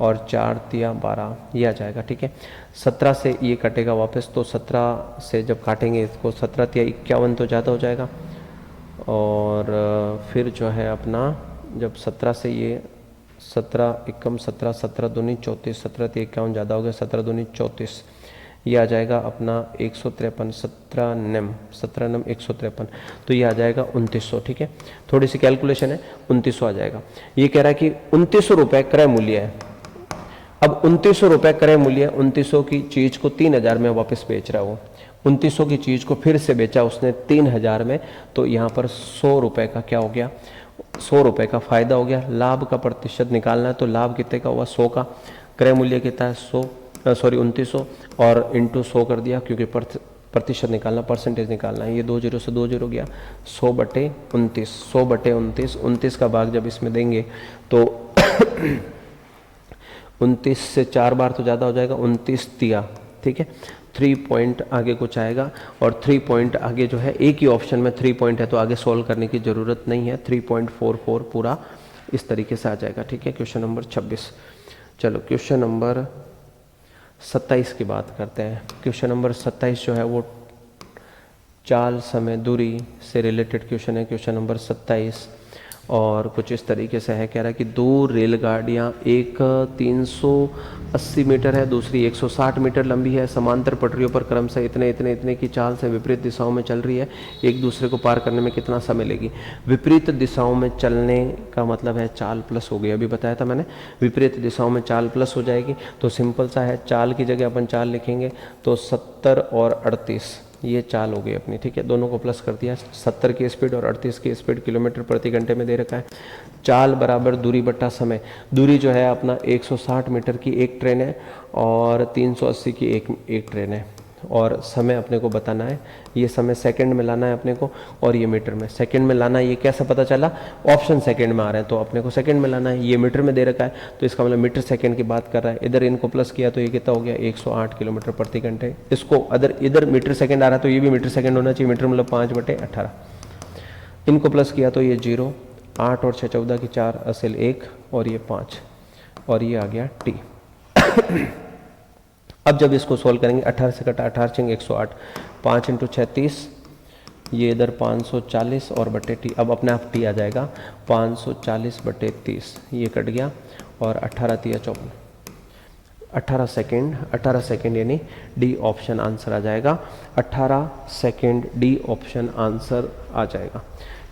और 4 तिया 12 ये आ जाएगा। ठीक है, 17 से ये कटेगा वापस, तो 17 से जब काटेंगे इसको 17 तिया 51 तो ज़्यादा हो जाएगा, और फिर जो है अपना जब 17 से ये 17 एकम 17, 17 दूनी 34, 17 तिया 51 ज़्यादा हो गया, 17 दूनी 34, ये आ जाएगा अपना 153, 17 नम 153, तो ये आ जाएगा 2900। ठीक है, थोड़ी सी कैलकुलेशन है, 2900 आ जाएगा। ये कह रहा है कि 2900 रुपये क्रय मूल्य है। अब 2900 रुपये क्रय मूल्य, 2900 की चीज़ को 3000 में वापस बेच रहा है वो, 2900 की चीज़ को फिर से बेचा उसने 3000 में, तो यहाँ पर 100 रुपये का क्या हो गया, 100 रुपये का फायदा हो गया। लाभ का प्रतिशत निकालना है, तो लाभ कितने का हुआ, 100 का। क्रय मूल्य कितना है, 2900 और इंटू 100 कर दिया, क्योंकि प्रतिशत निकालना, परसेंटेज निकालना है। ये 2 जीरो से 2 जीरो गया, 100/29, 100/29, 29 का भाग जब इसमें देंगे तो 29 से 4 बार तो ज़्यादा हो जाएगा, 29 तिया। ठीक है, 3 पॉइंट आगे कुछ आएगा, और 3 पॉइंट आगे जो है एक ही ऑप्शन में 3 पॉइंट है, तो आगे सॉल्व करने की ज़रूरत नहीं है। 3.44 पूरा इस तरीके से आ जाएगा। ठीक है, क्वेश्चन नंबर 26। चलो क्वेश्चन नंबर 27 की बात करते हैं। क्वेश्चन नंबर 27 जो है वो चाल, समय, दूरी से रिलेटेड क्वेश्चन है, क्वेश्चन नंबर 27। और कुछ इस तरीके से है, कह रहा है कि 2 रेलगाड़ियाँ, एक 380 मीटर है, दूसरी 160 मीटर लंबी है, समांतर पटरियों पर क्रमशः इतने इतने इतने की चाल से विपरीत दिशाओं में चल रही है, एक दूसरे को पार करने में कितना समय लेगी। विपरीत दिशाओं में चलने का मतलब है चाल प्लस हो गई, अभी बताया था मैंने, विपरीत दिशाओं में चाल प्लस हो जाएगी। तो सिंपल सा है, चाल की जगह अपन चाल लिखेंगे, तो 70 और 38 ये चाल हो गई अपनी। ठीक है, दोनों को प्लस कर दिया, 70 की स्पीड और 38 की स्पीड किलोमीटर प्रति घंटे में दे रखा है। चाल बराबर दूरी बट्टा समय, दूरी जो है अपना 160 मीटर की एक ट्रेन है, और 380 की एक ट्रेन है, और समय अपने को बताना है, ये समय सेकंड में लाना है अपने को, और ये मीटर में। सेकंड में लाना है, ये कैसे पता चला, ऑप्शन सेकंड में आ रहे हैं, तो अपने को सेकंड में लाना है। ये मीटर में दे रखा है, तो इसका मतलब मीटर सेकंड की बात कर रहा है। इधर इनको प्लस किया तो ये कितना हो गया, 108 किलोमीटर प्रति घंटे। इसको अगर इधर मीटर सेकंड आ रहा है तो ये भी मीटर सेकंड होना चाहिए, मीटर मतलब 5/18। इनको प्लस किया तो ये 0, 8 और 6 14 की 4 असल 1, और ये 5, और ये आ गया टी। अब जब इसको सोल्व करेंगे, 18 से कटा 18 छिंग 108, 5 × 6 30, ये इधर 540 और बटे टी। अब अपने आप टी आ जाएगा 540/30, ये कट गया, और 18 तिया 54, 18 सेकेंड, 18 सेकेंड यानी डी ऑप्शन आंसर आ जाएगा। 18 सेकेंड डी ऑप्शन आंसर आ जाएगा।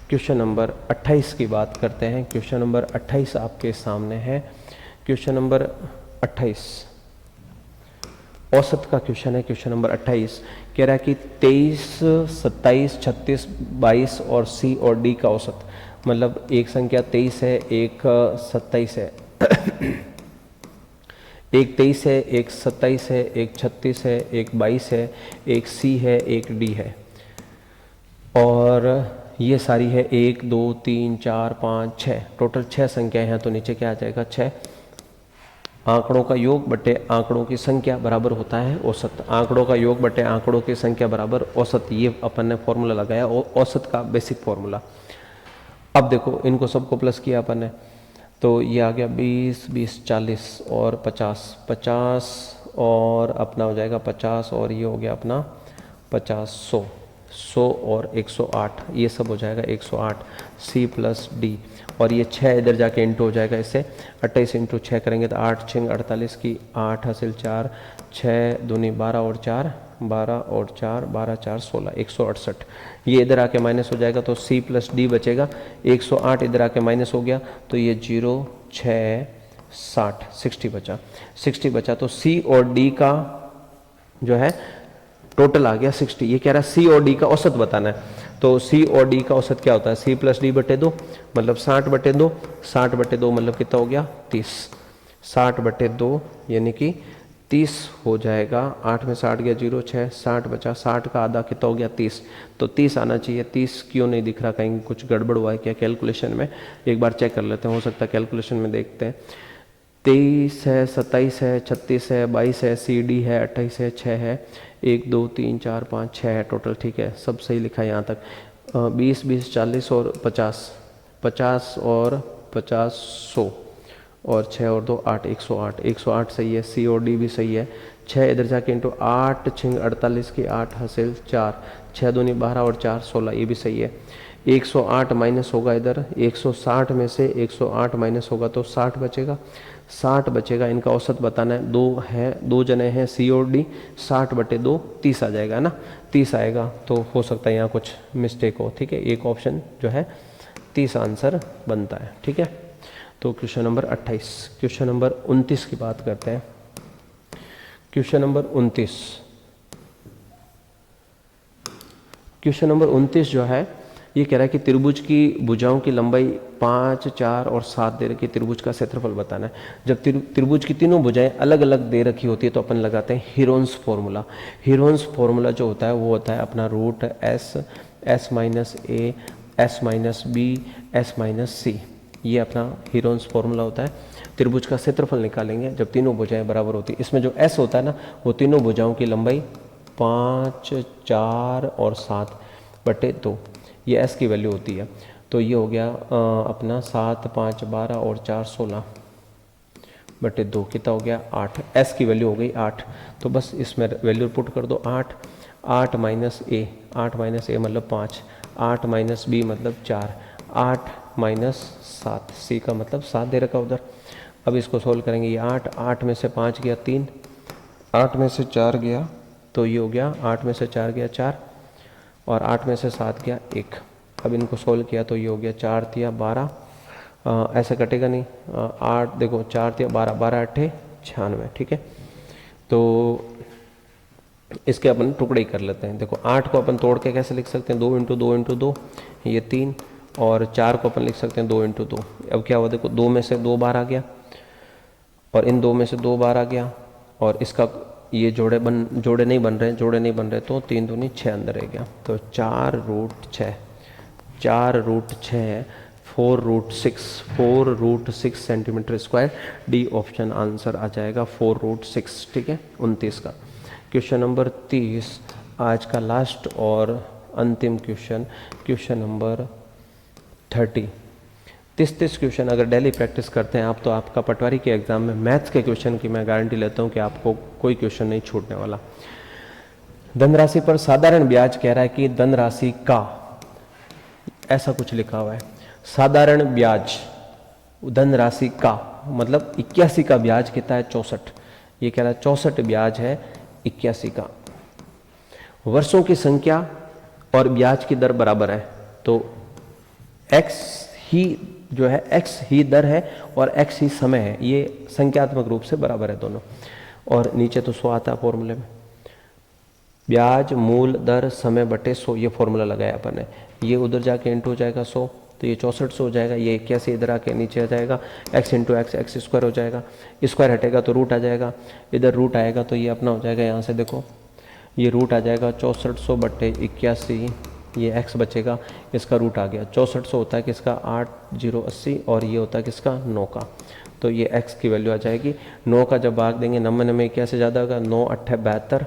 क्वेश्चन नंबर 28 की बात करते हैं। क्वेश्चन नंबर 28 आपके सामने है। क्वेश्चन नंबर 28 औसत का क्वेश्चन है। क्वेश्चन नंबर 28 कह रहा है कि 23, 27, 36, 22 और सी और डी का औसत, मतलब एक संख्या 23 है, एक 27 है, एक 23 है, एक 27 है, एक 36 है, एक 22 है, एक सी है, एक डी है, और ये सारी है 1 2 3 4 5 6, टोटल 6 संख्याएं हैं। तो नीचे क्या आ जाएगा, 6 आंकड़ों का योग बटे आंकड़ों की संख्या बराबर होता है औसत। आंकड़ों का योग बटे आंकड़ों की संख्या बराबर औसत, ये अपन ने फॉर्मूला लगाया, औसत का बेसिक फॉर्मूला। अब देखो इनको सबको प्लस किया अपन ने, तो ये आ गया 20, 20, 40 और 50, 50 और अपना हो जाएगा 50, और ये हो गया अपना 50, 100, 100 और 108, ये सब हो जाएगा 108 सी प्लस डी, और ये 6 इधर जाके इंटू हो जाएगा इससे, 28 इंटू 6 करेंगे तो 8 6 48 की 8 हासिल 4, 6 दूनी 12 और 4 12 और 4 12 4 16, 168। ये इधर आके माइनस हो जाएगा तो सी प्लस डी बचेगा, 108 इधर आके माइनस हो गया तो ये 0 6 60 60 बचा, 60 बचा। तो सी और डी का जो है टोटल आ गया 60। ये कह रहा है सी और डी का औसत बताना है, तो सी और डी का औसत क्या होता है, सी प्लस डी बटे 2 मतलब 60 बटे 2, 60 बटे 2 मतलब कितना हो गया 30, 60 बटे 2 यानी कि 30 हो जाएगा। 8 में 60 गया 0 6 60 बचा, 60 का आधा कितना हो गया 30, तो 30 आना चाहिए। 30 क्यों नहीं दिख रहा, कहीं कुछ गड़बड़ हुआ है क्या कैलकुलेशन में, एक बार चेक कर लेते हैं, हो सकता है कैलकुलेशन में देखते हैं। 23 है, 27 है, 36 है, 22 है, सी डी है, 28 है, 6 है, 1 2 3 4 5 6 है टोटल, ठीक है सब सही लिखा है यहाँ तक। 20 20 40 और 50, 50 और 50 100 और 6 और 2 8, 108, 108 सही है, सी और डी भी सही है। 6 इधर जाके इंटू 8 6 48 की 8 हासिल 4, 6 दूनी 12 और 4 16, ये भी सही है। 108 माइनस होगा इधर, 160 में से 108 माइनस होगा तो 60 बचेगा, 60 बचेगा। इनका औसत बताना है, दो जने हैं सी और डी, 60 बटे 2 30 आ जाएगा ना, 30 आएगा। तो हो सकता है यहाँ कुछ मिस्टेक हो, ठीक है। एक ऑप्शन जो है 30 आंसर बनता है, ठीक है। तो क्वेश्चन नंबर 28। क्वेश्चन नंबर 29 की बात करते हैं। क्वेश्चन नंबर 29, क्वेश्चन नंबर 29 जो है ये कह रहा है कि त्रिभुज की भुजाओं की लंबाई 5 4 और 7 दे रखी, त्रिभुज का क्षेत्रफल बताना है। जब त्रिभुज की तीनों भुजाएं अलग अलग दे रखी होती है तो अपन लगाते हैं हीरोन्स फॉर्मूला। हीरोन्स फॉर्मूला जो होता है वो होता है अपना root S, S minus A, S minus B, S minus C, ये अपना हीरोन्स फॉर्मूला होता है। त्रिभुज का क्षेत्रफल निकालेंगे जब तीनों भुजाएं बराबर होती है। इसमें जो एस होता है ना वो तीनों भुजाओं की लंबाई 5 4 और 7 बटे 2, ये एस की वैल्यू होती है। तो ये हो गया अपना 7 5 12 और 4 16 बटे 2, कितना हो गया 8, एस की वैल्यू हो गई 8। तो बस इसमें वैल्यू पुट कर दो 8, 8 माइनस ए, 8 माइनस ए मतलब 5, 8 माइनस बी मतलब 4, 8 माइनस 7, सी का मतलब 7 दे रखा उधर। अब इसको सोल्व करेंगे, ये 8, 8 में से 5 गया 3, 8 में से 4 गया तो ये हो गया 8 में से 4 गया 4 और 8 में से 7 गया 1। अब इनको सोल्व किया तो ये हो गया 4 तिया 12, ऐसा कटेगा नहीं, 8 देखो 4 तिया 12, 12 8 96, ठीक है। तो इसके अपन टुकड़े ही कर लेते हैं। देखो 8 को अपन तोड़ के कैसे लिख सकते हैं, 2 इंटू 2 इंटू 2 ये 3, और 4 को अपन लिख सकते हैं 2 इंटू 2। अब क्या हुआ देखो 2 में से 2 बार आ गया और इन 2 में से 2 बार आ गया, और इसका ये जोड़े नहीं बन रहे तो 3 दूनी 6 अंदर रह गया। तो 4 root 6, 4 root 6 4 root 6 centimetre square, D option answer आ जाएगा 4 रूट 6, ठीक है 29 का। क्वेश्चन नंबर 30 आज का लास्ट और अंतिम क्वेश्चन, क्वेश्चन नंबर 30। 30 क्वेश्चन अगर डेली प्रैक्टिस करते हैं आप तो आपका पटवारी के एग्जाम में मैथ्स के क्वेश्चन की मैं गारंटी लेता हूं कि आपको कोई क्वेश्चन नहीं छूटने वाला। धनराशि पर साधारण ब्याज कह रहा है कि धनराशि का, ऐसा कुछ लिखा हुआ है साधारण ब्याज धनराशि का मतलब 81 का ब्याज कितना है 64, ये कह रहा है 64 ब्याज है 81 का। वर्षों की संख्या और ब्याज की दर बराबर है तो x ही जो है x ही दर है और x ही समय है, ये संख्यात्मक रूप से बराबर है दोनों। और नीचे तो 100 आता है फॉर्मूले में, ब्याज मूल दर समय बटे 100, ये फॉर्मूला लगाया अपन ने। ये उधर जाके इंटू हो जाएगा 100 तो ये 6400 हो जाएगा, ये 81 इधर आके नीचे आ जाएगा, x into x x square हो जाएगा, स्क्वायर हटेगा तो रूट आ जाएगा, इधर रूट आएगा तो ये अपना हो जाएगा, यहाँ से देखो ये रूट आ जाएगा 6400 बटे 81, ये x बचेगा, इसका रूट आ गया 6400 होता है किसका 8080 और ये होता है किसका 9 का, तो ये x की वैल्यू आ जाएगी 9 का। जब भाग देंगे 9 में 81 से ज़्यादा होगा, 9 8 72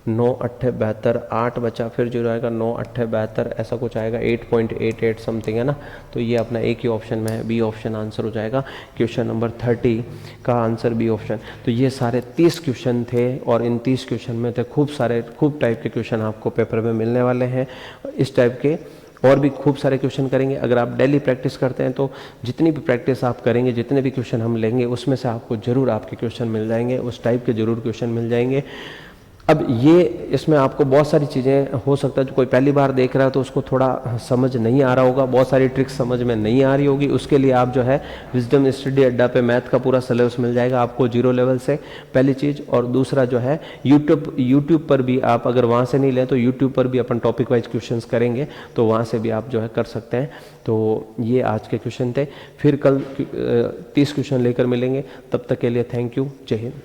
9 8 72, 8 बचा, फिर जो आएगा 9 8 72, ऐसा कुछ आएगा, 8.88 समथिंग है ना। तो ये अपना एक ही ऑप्शन में है, बी ऑप्शन आंसर हो जाएगा। क्वेश्चन नंबर 30 का आंसर बी ऑप्शन। तो ये सारे 30 क्वेश्चन थे और इन 30 क्वेश्चन में थे खूब टाइप के क्वेश्चन आपको पेपर में मिलने वाले हैं। इस टाइप के और भी खूब सारे क्वेश्चन करेंगे। अगर आप डेली प्रैक्टिस करते हैं तो जितनी भी प्रैक्टिस आप करेंगे, जितने भी क्वेश्चन हम लेंगे, उसमें से आपको जरूर आपके क्वेश्चन मिल जाएंगे, उस टाइप के जरूर क्वेश्चन मिल जाएंगे। अब ये इसमें आपको बहुत सारी चीज़ें हो सकता है, जो कोई पहली बार देख रहा है तो उसको थोड़ा समझ नहीं आ रहा होगा, बहुत सारी ट्रिक्स समझ में नहीं आ रही होगी। उसके लिए आप जो है विजडम स्टडी अड्डा पे मैथ का पूरा सिलेबस मिल जाएगा आपको 0 लेवल से, पहली चीज़। और दूसरा जो है यूट्यूब पर भी आप अगर वहाँ से नहीं लें तो यूट्यूब पर भी अपन टॉपिक वाइज क्वेश्चंस करेंगे, तो वहाँ से भी आप जो है कर सकते हैं। तो ये आज के क्वेश्चन थे। फिर कल 30 क्वेश्चन लेकर मिलेंगे। तब तक के लिए थैंक यू। जय हिंद।